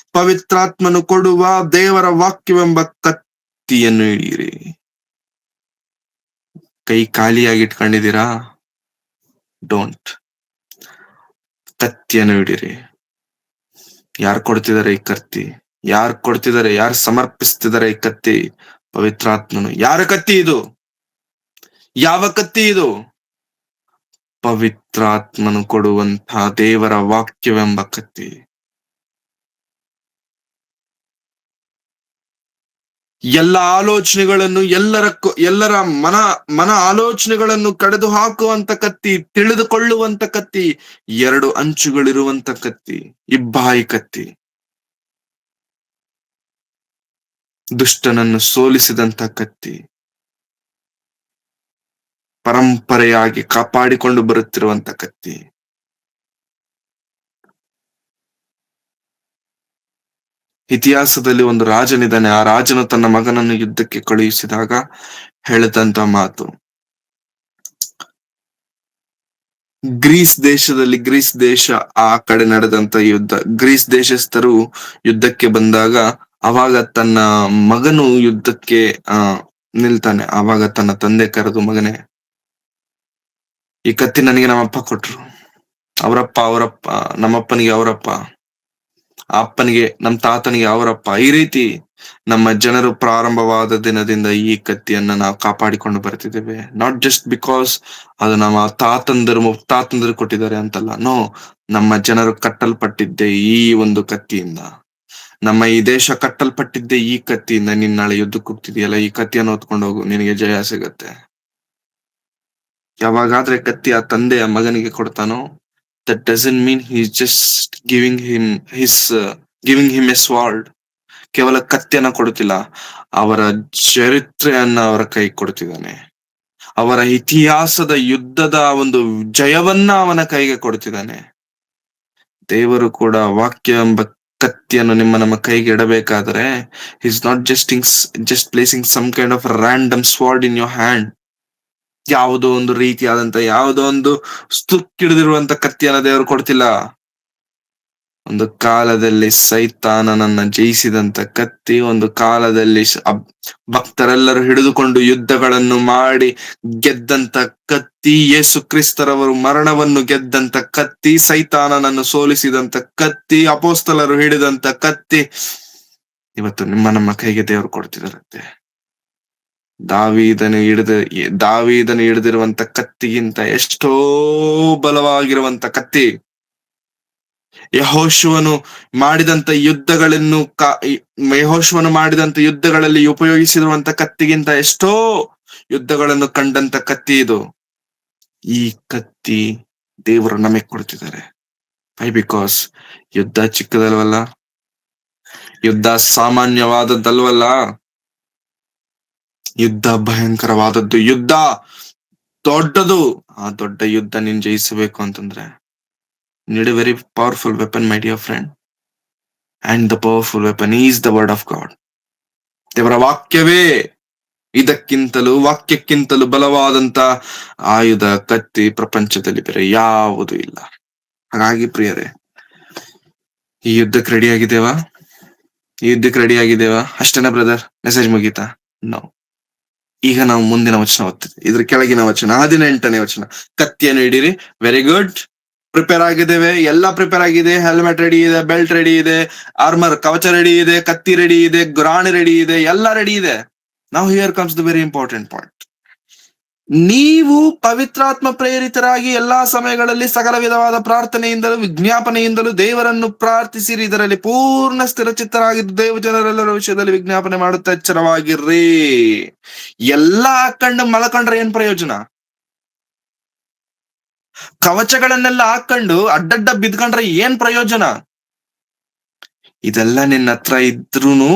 ಕೊಡುವ ದೇವರ ವಾಕ್ಯವೆಂಬ ಕತ್ತಿಯನ್ನು ಹಿಡಿಯಿರಿ. ಕೈ ಖಾಲಿಯಾಗಿ ಇಟ್ಕೊಂಡಿದ್ದೀರಾ? ಡೋಂಟ್. ಕತ್ತಿಯನ್ನು ಹಿಡಿಯಿರಿ. ಯಾರು ಕೊಡ್ತಿದ್ದಾರೆ ಈ ಕತ್ತಿ? ಯಾರು ಸಮರ್ಪಿಸ್ತಿದ್ದಾರೆ ಈ ಕತ್ತಿ? ಪವಿತ್ರಾತ್ಮನು. ಯಾರ ಕತ್ತಿ ಇದು? ಯಾವ ಕತ್ತಿ ಇದು? ಪವಿತ್ರಾತ್ಮನು ಕೊಡುವಂತಹ ದೇವರ ವಾಕ್ಯವೆಂಬ ಕತ್ತಿ. ಎಲ್ಲ ಆಲೋಚನೆಗಳನ್ನು, ಎಲ್ಲರ ಮನ ಆಲೋಚನೆಗಳನ್ನು ಕಡಿದು ಹಾಕುವಂತ ಕತ್ತಿ, ತಿಳಿದುಕೊಳ್ಳುವಂತ ಕತ್ತಿ, 2 ಅಂಚುಗಳಿರುವಂತ ಕತ್ತಿ, ಇಬ್ಬಾಯಿ ಕತ್ತಿ. ದುಷ್ಟನನ್ನು ಸೋಲಿಸಿದಂತ ಕತ್ತಿ, ಪರಂಪರೆಯಾಗಿ ಕಾಪಾಡಿಕೊಂಡು ಬರುತ್ತಿರುವಂತ ಕತ್ತಿ. ಇತಿಹಾಸದಲ್ಲಿ ಒಂದು ರಾಜನಿದ್ದಾನೆ. ಆ ರಾಜನು ತನ್ನ ಮಗನನ್ನು ಯುದ್ಧಕ್ಕೆ ಕಳುಹಿಸಿದಾಗ ಹೇಳಿದಂತ ಮಾತು, ಗ್ರೀಸ್ ದೇಶ ಆ ಕಡೆ ನಡೆದಂತ ಯುದ್ಧ, ಗ್ರೀಸ್ ದೇಶಸ್ಥರು ಯುದ್ಧಕ್ಕೆ ಬಂದಾಗ ಅವಾಗ ತನ್ನ ಮಗನು ಯುದ್ಧಕ್ಕೆ ನಿಲ್ತಾನೆ. ಆವಾಗ ತನ್ನ ತಂದೆ ಕರೆದು, ಮಗನೇ, ಈ ಕತ್ತಿ ನನಗೆ ನಮ್ಮಪ್ಪ ಕೊಟ್ರು, ಅವರಪ್ಪ ನಮ್ಮಪ್ಪನಿಗೆ ಅವರಪ್ಪ, ಅಪ್ಪನಿಗೆ ನಮ್ಮ ತಾತನಿಗೆ ಅವರಪ್ಪ. ಈ ರೀತಿ ನಮ್ಮ ಜನರು ಪ್ರಾರಂಭವಾದ ದಿನದಿಂದ ಈ ಕತ್ತಿಯನ್ನ ನಾವು ಕಾಪಾಡಿಕೊಂಡು ಬರ್ತಿದ್ದೇವೆ. ನಾಟ್ ಜಸ್ಟ್ ಬಿಕಾಸ್ ಅದು ನಮ್ಮ ತಾತಂದರು ಕೊಟ್ಟಿದ್ದಾರೆ ಅಂತಲ್ಲ. ನೋ, ನಮ್ಮ ಜನರು ಕಟ್ಟಲ್ಪಟ್ಟಿದ್ದೆ ಈ ಒಂದು ಕತ್ತಿಯಿಂದ. ನಮ್ಮ ಈ ದೇಶ ಕಟ್ಟಲ್ಪಟ್ಟಿದ್ದೆ ಈ ಕತ್ತಿಯಿಂದ. ನೀನ್ ನಾಳೆ ಯುದ್ಧಕ್ಕೆ ಹೋಗ್ತಿದೆಯಲ್ಲ, ಈ ಕತ್ತಿಯನ್ನು ಹೊತ್ಕೊಂಡು ಹೋಗು, ನಿನಗೆ ಜಯ ಸಿಗತ್ತೆ. ಯಾವಾಗಾದ್ರೆ ಕತ್ತಿ ಆ ತಂದೆಯ ಮಗನಿಗೆ ಕೊಡ್ತಾನೋ, that doesn't mean he's just giving him a sword. ಕೇವಲ ಕತ್ತಿಯನ್ನ ಕೊಡುತ್ತಿಲ್ಲ, ಅವರ ಚರಿತ್ರೆಯನ್ನ ಅವರ ಕೈ ಕೊಡ್ತಿದ್ದಾನೆ. ಅವರ ಇತಿಹಾಸದ ಯುದ್ಧದ ಒಂದು ಜಯವನ್ನ ಅವನ ಕೈಗೆ ಕೊಡ್ತಿದ್ದಾನೆ. ದೇವರು ಕೂಡ ವಾಕ್ಯ ಎಂಬ ಕತ್ತಿಯನ್ನು ನಮ್ಮ ಕೈಗೆ ಇಡಬೇಕಾದ್ರೆ, he's not just placing some kind of random sword in your hand. ಯಾವುದೋ ಒಂದು ರೀತಿಯಾದಂತ, ಯಾವುದೋ ಒಂದು ಸ್ತುಕ್ಕಿಡಿದಿರುವಂತ ಕತ್ತಿಯನ್ನ ದೇವರು ಕೊಡ್ತಿಲ್ಲ. ಒಂದು ಕಾಲದಲ್ಲಿ ಸೈತಾನನನ್ನ ಜಯಿಸಿದಂತ ಕತ್ತಿ, ಒಂದು ಕಾಲದಲ್ಲಿ ಭಕ್ತರೆಲ್ಲರೂ ಹಿಡಿದುಕೊಂಡು ಯುದ್ಧಗಳನ್ನು ಮಾಡಿ ಗೆದ್ದಂತ ಕತ್ತಿ, ಯೇಸು ಕ್ರಿಸ್ತರವರು ಮರಣವನ್ನು ಗೆದ್ದಂತ ಕತ್ತಿ, ಸೈತಾನನನ್ನು ಸೋಲಿಸಿದಂತ ಕತ್ತಿ, ಅಪೋಸ್ತಲರು ಹಿಡಿದಂತ ಕತ್ತಿ ಇವತ್ತು ನಮ್ಮ ಕೈಗೆ ದೇವರು ಕೊಡ್ತಿದಾರಂತೆ. ದಾವೀದನು ಹಿಡಿದಿರುವಂತ ಕತ್ತಿಗಿಂತ ಎಷ್ಟೋ ಬಲವಾಗಿರುವಂತ ಕತ್ತಿ. ಯೆಹೋಶುವನು ಮಾಡಿದಂತ ಯುದ್ಧಗಳನ್ನು ಯೆಹೋಶುವನು ಮಾಡಿದಂತ ಯುದ್ಧಗಳಲ್ಲಿ ಉಪಯೋಗಿಸಿರುವಂತ ಕತ್ತಿಗಿಂತ ಎಷ್ಟೋ ಯುದ್ಧಗಳನ್ನು ಕಂಡಂತ ಕತ್ತಿ ಇದು. ಈ ಕತ್ತಿ ದೇವರು ನಮಗೆ ಕೊಡ್ತಿದ್ದಾರೆ. ವೈ? ಬಿಕಾಸ್ ಯುದ್ಧ ಚಿಕ್ಕದಲ್ವಲ್ಲ, ಯುದ್ಧ ಸಾಮಾನ್ಯವಾದದ್ದಲ್ವಲ್ಲ, ಯುದ್ಧ ಭಯಂಕರವಾದದ್ದು, ಯುದ್ಧ ದೊಡ್ಡದು. ಆ ದೊಡ್ಡ ಯುದ್ಧ ನೀನ್ ಜಯಿಸಬೇಕು ಅಂತಂದ್ರೆ need A very powerful weapon, my dear friend. And the powerful weapon is the word of god. ದೇವರ ವಾಕ್ಯವೇ ವಾಕ್ಯಕ್ಕಿಂತಲೂ ಬಲವಾದಂತ ಆಯುಧ, ಕತ್ತಿ ಪ್ರಪಂಚದಲ್ಲಿ ಬೇರೆ ಯಾವುದು ಇಲ್ಲ. ಹಾಗಾಗಿ ಪ್ರಿಯರೇ, ಈ ಯುದ್ಧಕ್ಕೆ ರೆಡಿ ಆಗಿದ್ದೇವಾ? ಅಷ್ಟೇನಾ ಬ್ರದರ್? ಮೆಸೇಜ್ ಮುಗೀತಾ? ನೋ. ಈಗ ನಾವು ಮುಂದಿನ ವಚನ ಓದ್ತಿದ್ವಿ. ಇದ್ರ ಕೆಳಗಿನ ವಚನ 18ನೇ ವಚನ. ಕತ್ತಿಯನ್ನು ಹಿಡೀರಿ. Very good. ಪ್ರಿಪೇರ್ ಆಗಿದ್ದೇವೆ, ಎಲ್ಲ ಪ್ರಿಪೇರ್ ಆಗಿದೆ. ಹೆಲ್ಮೆಟ್ ರೆಡಿ ಇದೆ, ಬೆಲ್ಟ್ ರೆಡಿ ಇದೆ, ಆರ್ಮರ್ ಕವಚ ರೆಡಿ ಇದೆ, ಕತ್ತಿ ರೆಡಿ ಇದೆ, ಗುರಾಣಿ ರೆಡಿ ಇದೆ, ಎಲ್ಲ ರೆಡಿ ಇದೆ. Now here comes the very important point. ನೀವು ಪವಿತ್ರಾತ್ಮ ಪ್ರೇರಿತರಾಗಿ ಎಲ್ಲಾ ಸಮಯಗಳಲ್ಲಿ ಸಕಲ ವಿಧವಾದ ಪ್ರಾರ್ಥನೆಯಿಂದಲೂ ವಿಜ್ಞಾಪನೆಯಿಂದಲೂ ದೇವರನ್ನು ಪ್ರಾರ್ಥಿಸಿರಿ. ಇದರಲ್ಲಿ ಪೂರ್ಣ ಸ್ಥಿರಚಿತ್ತರಾಗಿದ್ದು ದೇವ ಜನರೆಲ್ಲರ ವಿಷಯದಲ್ಲಿ ವಿಜ್ಞಾಪನೆ ಮಾಡುತ್ತಾ ಎಚ್ಚರವಾಗಿರ್ರಿ. ಎಲ್ಲಾ ಹಾಕೊಂಡು ಮಲಕೊಂಡ್ರೆ ಏನ್ ಪ್ರಯೋಜನ? ಕವಚಗಳನ್ನೆಲ್ಲ ಹಾಕೊಂಡು ಅಡ್ಡಡ್ಡ ಬಿದ್ಕೊಂಡ್ರೆ ಏನ್ ಪ್ರಯೋಜನ? ಇದೆಲ್ಲ ನಿನ್ನ ಹತ್ರ ಇದ್ರೂನು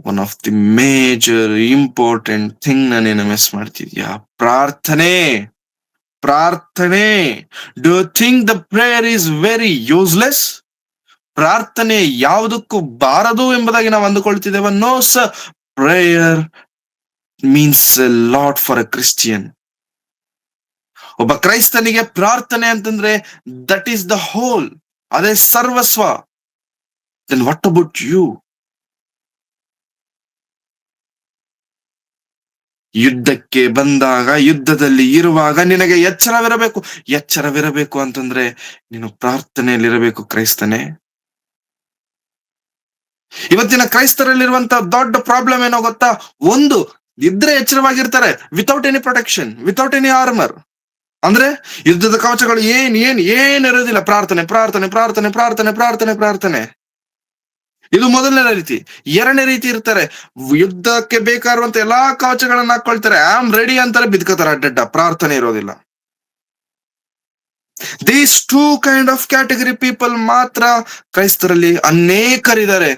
one of the major important thing ನೀನು ಮಿಸ್ ಮಾಡ್ತಿದ್ಯಾ. ಪ್ರಾರ್ಥನೆ. Do you think the prayer is very useless? ಪ್ರಾರ್ಥನೆ ಯಾವುದಕ್ಕೂ ಬಾರದು ಎಂಬುದಾಗಿ ನಾವು ಅಂದುಕೊಳ್ತಿದ್ದೇವೆ. No sir, prayer means a lot for a Christian. ಒಬ್ಬ ಕ್ರೈಸ್ತನಿಗೆ ಪ್ರಾರ್ಥನೆ ಅಂತಂದ್ರೆ ದಟ್ ಈಸ್ ದ ಹೋಲ್, ಅದೇ ಸರ್ವಸ್ವ. Then what about you? ಯುದ್ಧಕ್ಕೆ ಬಂದಾಗ, ಯುದ್ಧದಲ್ಲಿ ಇರುವಾಗ ನಿನಗೆ ಎಚ್ಚರವಿರಬೇಕು ಅಂತಂದ್ರೆ ನೀನು ಪ್ರಾರ್ಥನೆಯಲ್ಲಿರಬೇಕು ಕ್ರೈಸ್ತನೇ. ಇವತ್ತಿನ ಕ್ರೈಸ್ತರಲ್ಲಿರುವಂತ ದೊಡ್ಡ ಪ್ರಾಬ್ಲಮ್ ಏನೋ ಗೊತ್ತಾ? ಒಂದು, ಇದ್ರೆ ಎಚ್ಚರವಾಗಿರ್ತಾರೆ without any protection, without any armour. ಅಂದ್ರೆ ಯುದ್ಧದ ಕವಚಗಳು ಏನ್ ಇರೋದಿಲ್ಲ. ಪ್ರಾರ್ಥನೆ. ಇದು ಮೊದಲನೇ ರೀತಿ. ಎರಡನೇ ರೀತಿ ಇರ್ತಾರೆ, ಯುದ್ಧಕ್ಕೆ ಬೇಕಾಗಿರುವಂತ ಎಲ್ಲಾ ಕವಚಗಳನ್ನ ಹಾಕೊಳ್ತಾರೆ, ಆಮ್ ರೆಡಿ ಅಂತಾರೆ, ಬಿದ್ಕೋತಾರೆ ಅಡ್ಡಡ್ಡ. ಪ್ರಾರ್ಥನೆ ಇರೋದಿಲ್ಲ. These two kind of category people ಮಾತ್ರ ಕ್ರೈಸ್ತರಲ್ಲಿ ಅನೇಕರಿದ್ದಾರೆ.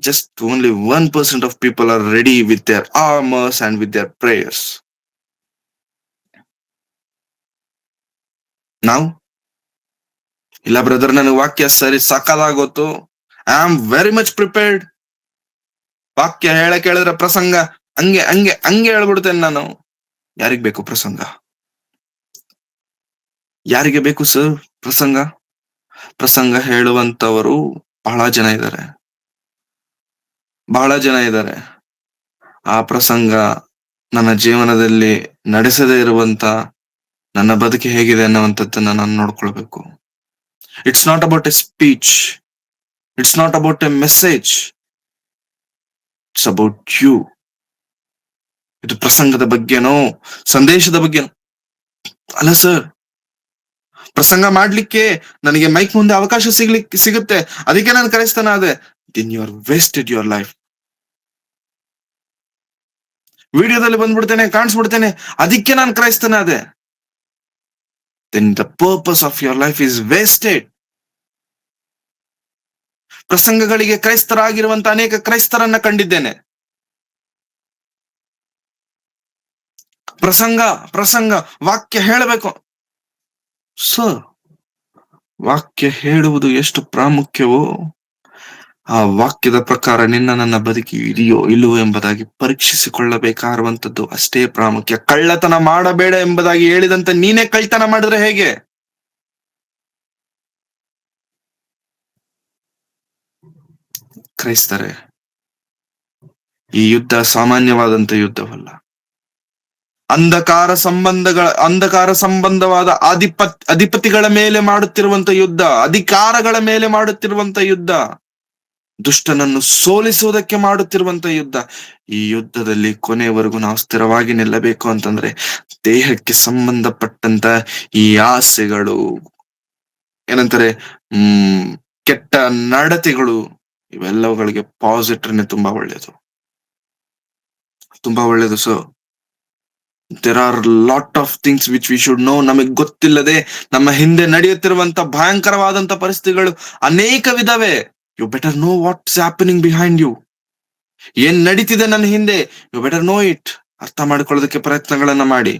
Just only 1% of people are ready with their armours and with their prayers. ನಾವು ಇಲ್ಲ ಬ್ರದರ್, ನನಗೆ ವಾಕ್ಯ ಸರಿ ಸಕ್ಕದಾಗೊತ್ತು, I am very much prepared. ವಾಕ್ಯ ಕೇಳಿದ್ರೆ ಪ್ರಸಂಗ ಹಂಗೆ ಹೇಳ್ಬಿಡ್ತೇನೆ ನಾನು. ಯಾರಿಗ್ ಬೇಕು ಪ್ರಸಂಗ? ಯಾರಿಗೆ ಬೇಕು ಸರ್ ಪ್ರಸಂಗ? ಪ್ರಸಂಗ ಹೇಳುವಂತವರು ಬಹಳ ಜನ ಇದ್ದಾರೆ. ಆ ಪ್ರಸಂಗ ನನ್ನ ಜೀವನದಲ್ಲಿ ನಡೆಸದೇ ಇರುವಂತ ನನ್ನ ಬದುಕು ಹೇಗಿದೆ ಅನ್ನುವಂಥದ್ದನ್ನ ನಾನು ನೋಡ್ಕೊಳ್ಬೇಕು. It's not about a speech, it's not about a message, it's about you. ಇದು ಪ್ರಸಂಗದ ಬಗ್ಗೆನೋ ಸಂದೇಶದ ಬಗ್ಗೆನೋ ಅಲ್ಲ ಸರ್. ಪ್ರಸಂಗ ಮಾಡ್ಲಿಕ್ಕೆ ನನಗೆ ಮೈಕ್ ಮುಂದೆ ಅವಕಾಶ ಸಿಗುತ್ತೆ, ಅದಕ್ಕೆ ನಾನು ಕ್ರೈಸ್ತನ ಆದೆ. Then you are wasted your life. ವಿಡಿಯೋದಲ್ಲಿ ಬಂದ್ಬಿಡ್ತೇನೆ, ಕಾಣಿಸ್ಬಿಡ್ತೇನೆ, ಅದಕ್ಕೆ ನಾನು ಕ್ರೈಸ್ತನ ಆದೆ. Then the purpose of your life is wasted. ಪ್ರಸಂಗಗಳಿಗೆ ಕ್ರೈಸ್ತರಾಗಿರುವಂತ ಅನೇಕ ಕ್ರೈಸ್ತರನ್ನ ಕಂಡಿದ್ದೇನೆ. ಪ್ರಸಂಗ ವಾಕ್ಯ ಹೇಳಬೇಕು. ಸರ್, ವಾಕ್ಯ ಹೇಳುವುದು ಎಷ್ಟು ಪ್ರಾಮುಖ್ಯವೋ ಆ ವಾಕ್ಯದ ಪ್ರಕಾರ ನನ್ನ ಬದುಕಿ ಇದೆಯೋ ಇಲ್ಲವೋ ಎಂಬುದಾಗಿ ಪರೀಕ್ಷಿಸಿಕೊಳ್ಳಬೇಕಾಗಿರುವಂತದ್ದು ಅಷ್ಟೇ ಪ್ರಾಮುಖ್ಯ. ಕಳ್ಳತನ ಮಾಡಬೇಡ ಎಂಬುದಾಗಿ ಹೇಳಿದಂತೆ ನೀನೇ ಕಳ್ಳತನ ಮಾಡಿದ್ರೆ ಹೇಗೆ? ಕ್ರೈಸ್ತರೇ, ಈ ಯುದ್ಧ ಸಾಮಾನ್ಯವಾದಂತ ಯುದ್ಧವಲ್ಲ. ಅಂಧಕಾರ ಸಂಬಂಧವಾದ ಅಧಿಪತಿಗಳ ಮೇಲೆ ಮಾಡುತ್ತಿರುವಂತ ಯುದ್ಧ, ಅಧಿಕಾರಗಳ ಮೇಲೆ ಮಾಡುತ್ತಿರುವಂತ ಯುದ್ಧ, ದುಷ್ಟನನ್ನು ಸೋಲಿಸುವುದಕ್ಕೆ ಮಾಡುತ್ತಿರುವಂತ ಯುದ್ಧ. ಈ ಯುದ್ಧದಲ್ಲಿ ಕೊನೆಯವರೆಗೂ ನಾವು ಸ್ಥಿರವಾಗಿ ನಿಲ್ಲಬೇಕು ಅಂತಂದ್ರೆ ದೇಹಕ್ಕೆ ಸಂಬಂಧಪಟ್ಟಂತ ಈ ಆಸೆಗಳು, ಏನಂತಾರೆ, ಕೆಟ್ಟ ನಡತೆಗಳು, ಇವೆಲ್ಲವುಗಳಿಗೆ ಪಾಸ್ ಇಟ್ರೆ ತುಂಬಾ ಒಳ್ಳೇದು, ತುಂಬಾ ಒಳ್ಳೇದು. So there are lot of things which we should know. ನಮಗ್ ಗೊತ್ತಿಲ್ಲದೆ ನಮ್ಮ ಹಿಂದೆ ನಡೆಯುತ್ತಿರುವಂತ ಭಯಂಕರವಾದಂತ ಪರಿಸ್ಥಿತಿಗಳು ಅನೇಕವಿದಾವೆ. You better know what's happening behind you. ಏನ್ ನಡೀತಿದೆ ನನ್ನ ಹಿಂದೆ, ಯು ಬೆಟರ್ ನೋ ಇಟ್. ಅರ್ಥ ಮಾಡ್ಕೊಳ್ಳೋದಕ್ಕೆ ಪ್ರಯತ್ನಗಳನ್ನ ಮಾಡಿ.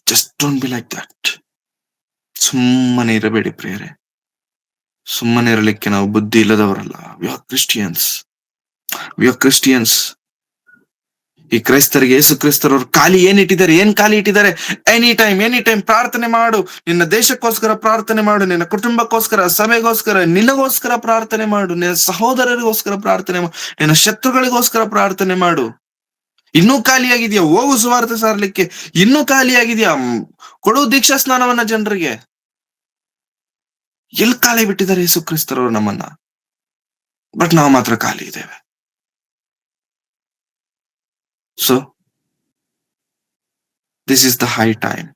Just don't be like that. ಸುಮ್ಮನೆ ಇರಬೇಡಿ ಪ್ರಿಯರೇ. ಸುಮ್ಮನೆ ಇರಲಿಕ್ಕೆ ನಾವು ಬುದ್ಧಿ ಇಲ್ಲದವರಲ್ಲ. We are Christians, we are Christians. ಈ ಕ್ರೈಸ್ತರಿಗೆ ಯೇಸು ಕ್ರಿಸ್ತರವ್ರು ಏನ್ ಖಾಲಿ ಇಟ್ಟಿದ್ದಾರೆ? ಎನಿ ಟೈಮ್ ಪ್ರಾರ್ಥನೆ ಮಾಡು. ನಿನ್ನ ದೇಶಕ್ಕೋಸ್ಕರ ಪ್ರಾರ್ಥನೆ ಮಾಡು, ನಿನ್ನ ಕುಟುಂಬಕ್ಕೋಸ್ಕರ, ಸಭೆಗೋಸ್ಕರ, ನಿನಗೋಸ್ಕರ ಪ್ರಾರ್ಥನೆ ಮಾಡು, ನಿನ್ನ ಸಹೋದರರಿಗೋಸ್ಕರ ಪ್ರಾರ್ಥನೆ ಮಾಡು, ನಿನ್ನ ಶತ್ರುಗಳಿಗೋಸ್ಕರ ಪ್ರಾರ್ಥನೆ ಮಾಡು. ಇನ್ನೂ ಖಾಲಿಯಾಗಿದ್ಯಾ? ಹೋಗು ಸುವಾರ್ತೆ ಸಾರ್ಲಿಕ್ಕೆ. ಇನ್ನೂ ಖಾಲಿಯಾಗಿದ್ಯಾ? ಕೊಡು ದೀಕ್ಷಾ ಸ್ನಾನವನ್ನ ಜನರಿಗೆ. ಎಲ್ಲಿ ಖಾಲಿ ಬಿಟ್ಟಿದ್ದಾರೆ ಯೇಸು ಕ್ರಿಸ್ತರವರು ನಮ್ಮನ್ನ? ಬಟ್ ನಾವು ಮಾತ್ರ ಖಾಲಿ ಇದ್ದೇವೆ. So this is the high time.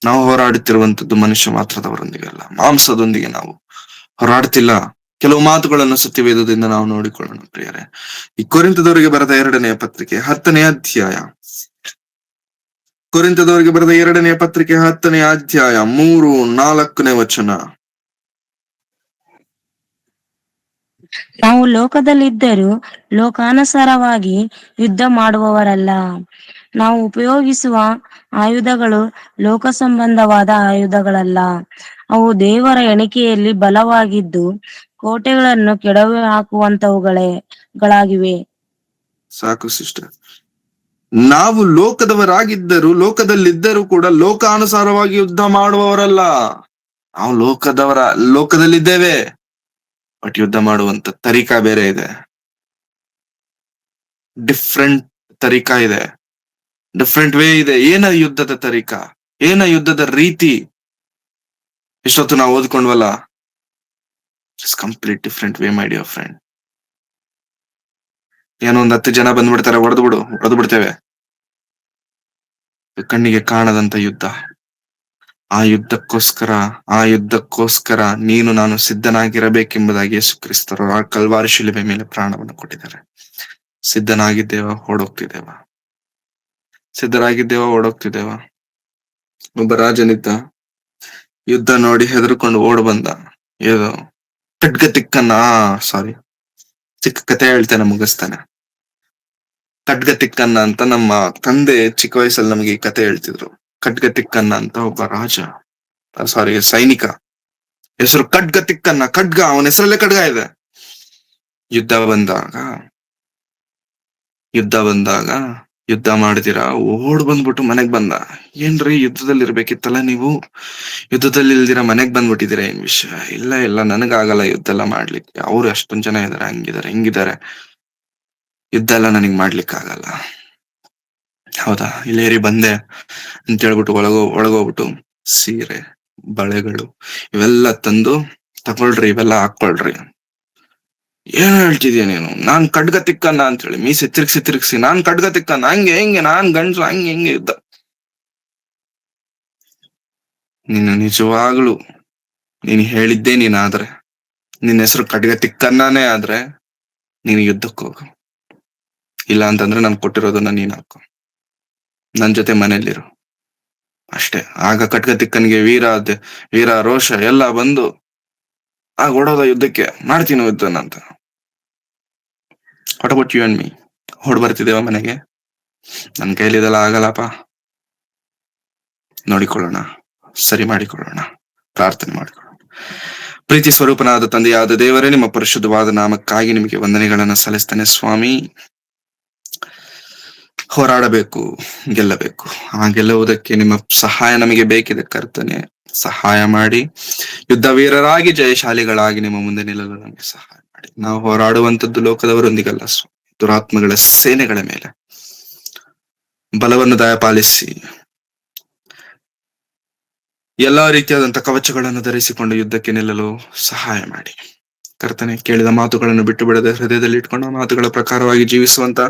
ನಾವು ಹೋರಾಡುತ್ತಿರುವಂತದ್ದು ಮನುಷ್ಯ ಮಾತ್ರದವರೊಂದಿಗೆ ಅಲ್ಲ, ಮಾಂಸದೊಂದಿಗೆ ನಾವು ಹೋರಾಡ್ತಿಲ್ಲ. ಕೆಲವು ಮಾತುಗಳನ್ನು ಸತ್ಯವೇದದಿಂದ ನಾವು ನೋಡಿಕೊಳ್ಳೋಣ ಪ್ರಿಯರೇ. ಈ ಕೊರಿಂಥದವರಿಗೆ ಬರೆದ 2ನೇ ಪತ್ರಿಕೆ 10ನೇ ಅಧ್ಯಾಯ, ಕೊರಿಂಥದವರಿಗೆ ಬರೆದ 2ನೇ ಪತ್ರಿಕೆ 10ನೇ ಅಧ್ಯಾಯ 3-4ನೇ ವಚನ.
ನಾವು ಲೋಕದಲ್ಲಿದ್ದರೂ ಲೋಕಾನುಸಾರವಾಗಿ ಯುದ್ಧ ಮಾಡುವವರಲ್ಲ. ನಾವು ಉಪಯೋಗಿಸುವ ಆಯುಧಗಳು ಲೋಕ ಸಂಬಂಧವಾದ ಆಯುಧಗಳಲ್ಲ. ಅವು ದೇವರ ಎಣಿಕೆಯಲ್ಲಿ ಬಲವಾಗಿದ್ದು ಕೋಟೆಗಳನ್ನು ಕೆಡವಿ ಹಾಕುವಂತವುಗಳಾಗಿವೆ.
ಸಾಕು ಸಿಸ್ಟರ್. ನಾವು ಲೋಕದಲ್ಲಿದ್ದರೂ ಕೂಡ ಲೋಕಾನುಸಾರವಾಗಿ ಯುದ್ಧ ಮಾಡುವವರಲ್ಲ. ನಾವು ಲೋಕದಲ್ಲಿದ್ದೇವೆ, ಬಟ್ ಯುದ್ಧ ಮಾಡುವಂತ ತರೀಕಾ ಬೇರೆ ಇದೆ. ಡಿಫ್ರೆಂಟ್ ತರೀಕಾ ಇದೆ, ಡಿಫ್ರೆಂಟ್ ವೇ ಇದೆ. ಏನ ಯುದ್ಧದ ತರೀಕಾ, ಏನ ಯುದ್ಧದ ರೀತಿ? ಇಷ್ಟೊತ್ತು ನಾವು ಓದ್ಕೊಂಡ್ವಲ್ಲ, it's complete different way my dear friend. ಏನೋ 10 ಜನ ಬಂದ್ಬಿಡ್ತಾರೆ, ಹೊಡೆದು ಬಿಡ್ತೇವೆ. ಕಣ್ಣಿಗೆ ಕಾಣದಂತ ಯುದ್ಧ. ಆ ಯುದ್ಧಕ್ಕೋಸ್ಕರ ನೀನು ನಾನು ಸಿದ್ಧನಾಗಿರಬೇಕೆಂಬುದಾಗಿ ಯೇಸು ಕ್ರಿಸ್ತರು ಆ ಕಲ್ವಾರಿ ಶಿಲುಬೆ ಮೇಲೆ ಪ್ರಾಣವನ್ನು ಕೊಟ್ಟಿದ್ದಾರೆ. ಸಿದ್ಧರಾಗಿದ್ದೇವ, ಓಡೋಗ್ತಿದ್ದೇವ. ಒಬ್ಬ ರಾಜನಿದ್ದ, ಯುದ್ಧ ನೋಡಿ ಹೆದರ್ಕೊಂಡು ಓಡ್ ಬಂದ. ಏದೋ ಚಿಕ್ಕ ಕತೆ ಹೇಳ್ತೇನೆ, ಮುಗಿಸ್ತಾನೆ. ಖಡ್ಗತಿಕ್ಕನ್ನ ಅಂತ ನಮ್ಮ ತಂದೆ ಚಿಕ್ಕ ವಯಸ್ಸಲ್ಲಿ ನಮ್ಗೆ ಈ ಕತೆ ಹೇಳ್ತಿದ್ರು. ಖಡ್ಗತಿಕ್ಕನ್ನ ಅಂತ ಒಬ್ಬ ಸೈನಿಕ, ಹೆಸರು ಖಡ್ಗತಿಕ್ಕನ್ನ. ಅವನ ಹೆಸರಲ್ಲೇ ಖಡ್ಗ ಇದೆ. ಯುದ್ಧ ಮಾಡಿದಿರಾ ಓಡ್ ಬಂದ್ಬಿಟ್ಟು ಮನೆಗ್ ಬಂದ. ಏನ್ರಿ ಯುದ್ಧದಲ್ಲಿ ಇರ್ಬೇಕಿತ್ತಲ್ಲ ನೀವು, ಯುದ್ಧದಲ್ಲಿ ಇಲ್ದಿರ ಮನೆಗ್ ಬಂದ್ಬಿಟ್ಟಿದ್ದೀರಾ, ಏನ್ ವಿಷಯ? ಇಲ್ಲ ನನಗಾಗಲ್ಲ ಯುದ್ಧ ಎಲ್ಲ ಮಾಡ್ಲಿಕ್ಕೆ. ಅವ್ರು ಅಷ್ಟೊಂದ್ ಜನ ಇದಾರೆ, ಹಿಂಗಿದ್ದಾರೆ, ಯುದ್ಧ ಎಲ್ಲ ನನಗ್ ಮಾಡ್ಲಿಕ್ಕೆ ಆಗಲ್ಲ. ಹೌದಾ, ಇಲ್ಲೇರಿ ಬಂದೆ ಅಂತ ಹೇಳ್ಬಿಟ್ಟು ಒಳಗೋಗ್ಬಿಟ್ಟು ಸೀರೆ, ಬಳೆಗಳು ಇವೆಲ್ಲ ತಂದು ತಗೊಳ್ರಿ, ಇವೆಲ್ಲ ಹಾಕೊಳ್ರಿ. ಏನ್ ಹೇಳ್ತಿದ್ಯಾ ನೀನು? ನಾನ್ ಖಡ್ಗ ತಿಕ್ಕನ್ನ ಅಂತ ಹೇಳಿ ಮೀಸೆ ತಿರ್ಗ್ಸಿ ನಾನ್ ಖಡ್ಗ ತಿಕ್ಕನ್ನ, ಹಂಗೆ ನಾನ್ ಗಂಡ್ಸು, ಹಂಗೆ ಯುದ್ಧ. ನೀನು ನಿಜವಾಗ್ಲು ನೀನ್ ಹೇಳಿದ್ದೇ ನೀನಾದ್ರೆ, ನಿನ್ನ ಹೆಸರು ಖಡ್ಗ ತಿಕ್ಕನ್ನಾನೇ ಆದ್ರೆ ನೀನು ಯುದ್ಧಕ್ಕೆ ಹೋಗು. ಇಲ್ಲ ಅಂತಂದ್ರೆ ನಾನು ಕೊಟ್ಟಿರೋದನ್ನ ನೀನ್ ಹಾಕೋ, ನನ್ ಜೊತೆ ಮನೇಲಿರು ಅಷ್ಟೇ. ಆಗ ಖಡ್ಗ ತಿಕ್ಕನ್ಗೆ ವೀರ ರೋಷ ಎಲ್ಲ ಬಂದು ಆಗ ಓಡೋದ ಯುದ್ಧಕ್ಕೆ, ಮಾಡ್ತೀನಿ ಯುದ್ಧನ ಅಂತ. What about you and me? ಹೊಡ್ ಬರ್ತಿದ್ದೇವ ಮನೆಗೆ? ನನ್ ಕೈಲಿದೆಲ್ಲ ಆಗಲ್ಲಪ್ಪ. ನೋಡಿಕೊಳ್ಳೋಣ, ಸರಿ ಮಾಡಿಕೊಳ್ಳೋಣ, ಪ್ರಾರ್ಥನೆ ಮಾಡಿಕೊಳ್ಳೋಣ. ಪ್ರೀತಿ ಸ್ವರೂಪನಾದ ತಂದೆಯಾದ ದೇವರೇ, ನಿಮ್ಮ ಪರಿಶುದ್ಧವಾದ ನಾಮಕ್ಕಾಗಿ ನಿಮಗೆ ವಂದನೆಗಳನ್ನ ಸಲ್ಲಿಸ್ತೇನೆ ಸ್ವಾಮಿ. ಹೋರಾಡಬೇಕು, ಗೆಲ್ಲಬೇಕು. ಆ ಗೆಲ್ಲುವುದಕ್ಕೆ ನಿಮ್ಮ ಸಹಾಯ ನಮಗೆ ಬೇಕಿದೆ ಕರ್ತನೆ. ಸಹಾಯ ಮಾಡಿ, ಯುದ್ಧ ವೀರರಾಗಿ ಜಯಶಾಲಿಗಳಾಗಿ ನಿಮ್ಮ ಮುಂದೆ ನಿಲ್ಲಲು ನಮಗೆ ಸಹಾಯ ಮಾಡಿ. ನಾವು ಹೋರಾಡುವಂತದ್ದು ಲೋಕದವರೊಂದಿಗಲ್ಲ, ದುರಾತ್ಮಗಳ ಸೇನೆಗಳ ಮೇಲೆ. ಬಲವನ್ನು ದಯಪಾಲಿಸಿ, ಎಲ್ಲಾ ರೀತಿಯಾದಂತಹ ಕವಚಗಳನ್ನು ಧರಿಸಿಕೊಂಡು ಯುದ್ಧಕ್ಕೆ ನಿಲ್ಲಲು ಸಹಾಯ ಮಾಡಿ. ಕರ್ತನೆ, ಕೇಳಿದ ಮಾತುಗಳನ್ನು ಬಿಟ್ಟು ಬಿಡದೆ ಹೃದಯದಲ್ಲಿ ಇಟ್ಕೊಂಡು ಆ ಮಾತುಗಳ ಪ್ರಕಾರವಾಗಿ ಜೀವಿಸುವಂತ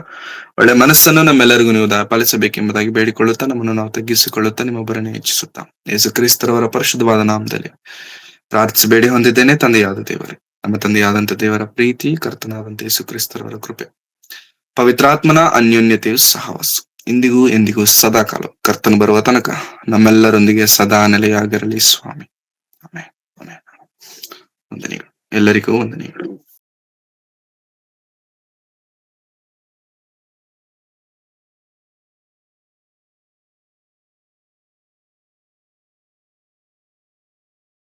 ಒಳ್ಳೆ ಮನಸ್ಸನ್ನು ನಮ್ಮೆಲ್ಲರಿಗೂ ನೀವು ಪಾಲಿಸಬೇಕೆಂಬುದಾಗಿ ಬೇಡಿಕೊಳ್ಳುತ್ತಾ, ನಮ್ಮನ್ನು ನಾವು ತಗ್ಗಿಸಿಕೊಳ್ಳುತ್ತಾ ನಿಮ್ಮೊಬ್ಬರನ್ನೇ ಹೆಚ್ಚಿಸುತ್ತಾ ಯೇಸು ಕ್ರಿಸ್ತರವರ ಪರಿಶುದ್ಧವಾದ ನಾಮದಲ್ಲಿ ಪ್ರಾರ್ಥಿಸಿ ಬೇಡಿ ಹೊಂದಿದ್ದೇನೆ. ತಂದೆಯಾದ ದೇವರೇ, ನಮ್ಮ ತಂದೆಯಾದಂತ ದೇವರ ಪ್ರೀತಿ, ಕರ್ತನಾದಂತ ಯೇಸು ಕ್ರಿಸ್ತರವರ ಕೃಪೆ, ಪವಿತ್ರಾತ್ಮನ ಅನ್ಯೋನ್ಯತೆಯು ಸಹವಾಸ ಇಂದಿಗೂ ಎಂದಿಗೂ ಸದಾ ಕಾಲ ಕರ್ತನು ಬರುವ ತನಕ ನಮ್ಮೆಲ್ಲರೊಂದಿಗೆ ಸದಾ ನೆಲೆಯಾಗಿರಲಿ ಸ್ವಾಮಿ. ಆಮೆನ್. ಆಮೆನ್. ವಂದನೆಗಳು. ಎಲ್ಲರಿಗೂ ವಂದನೆಗಳು.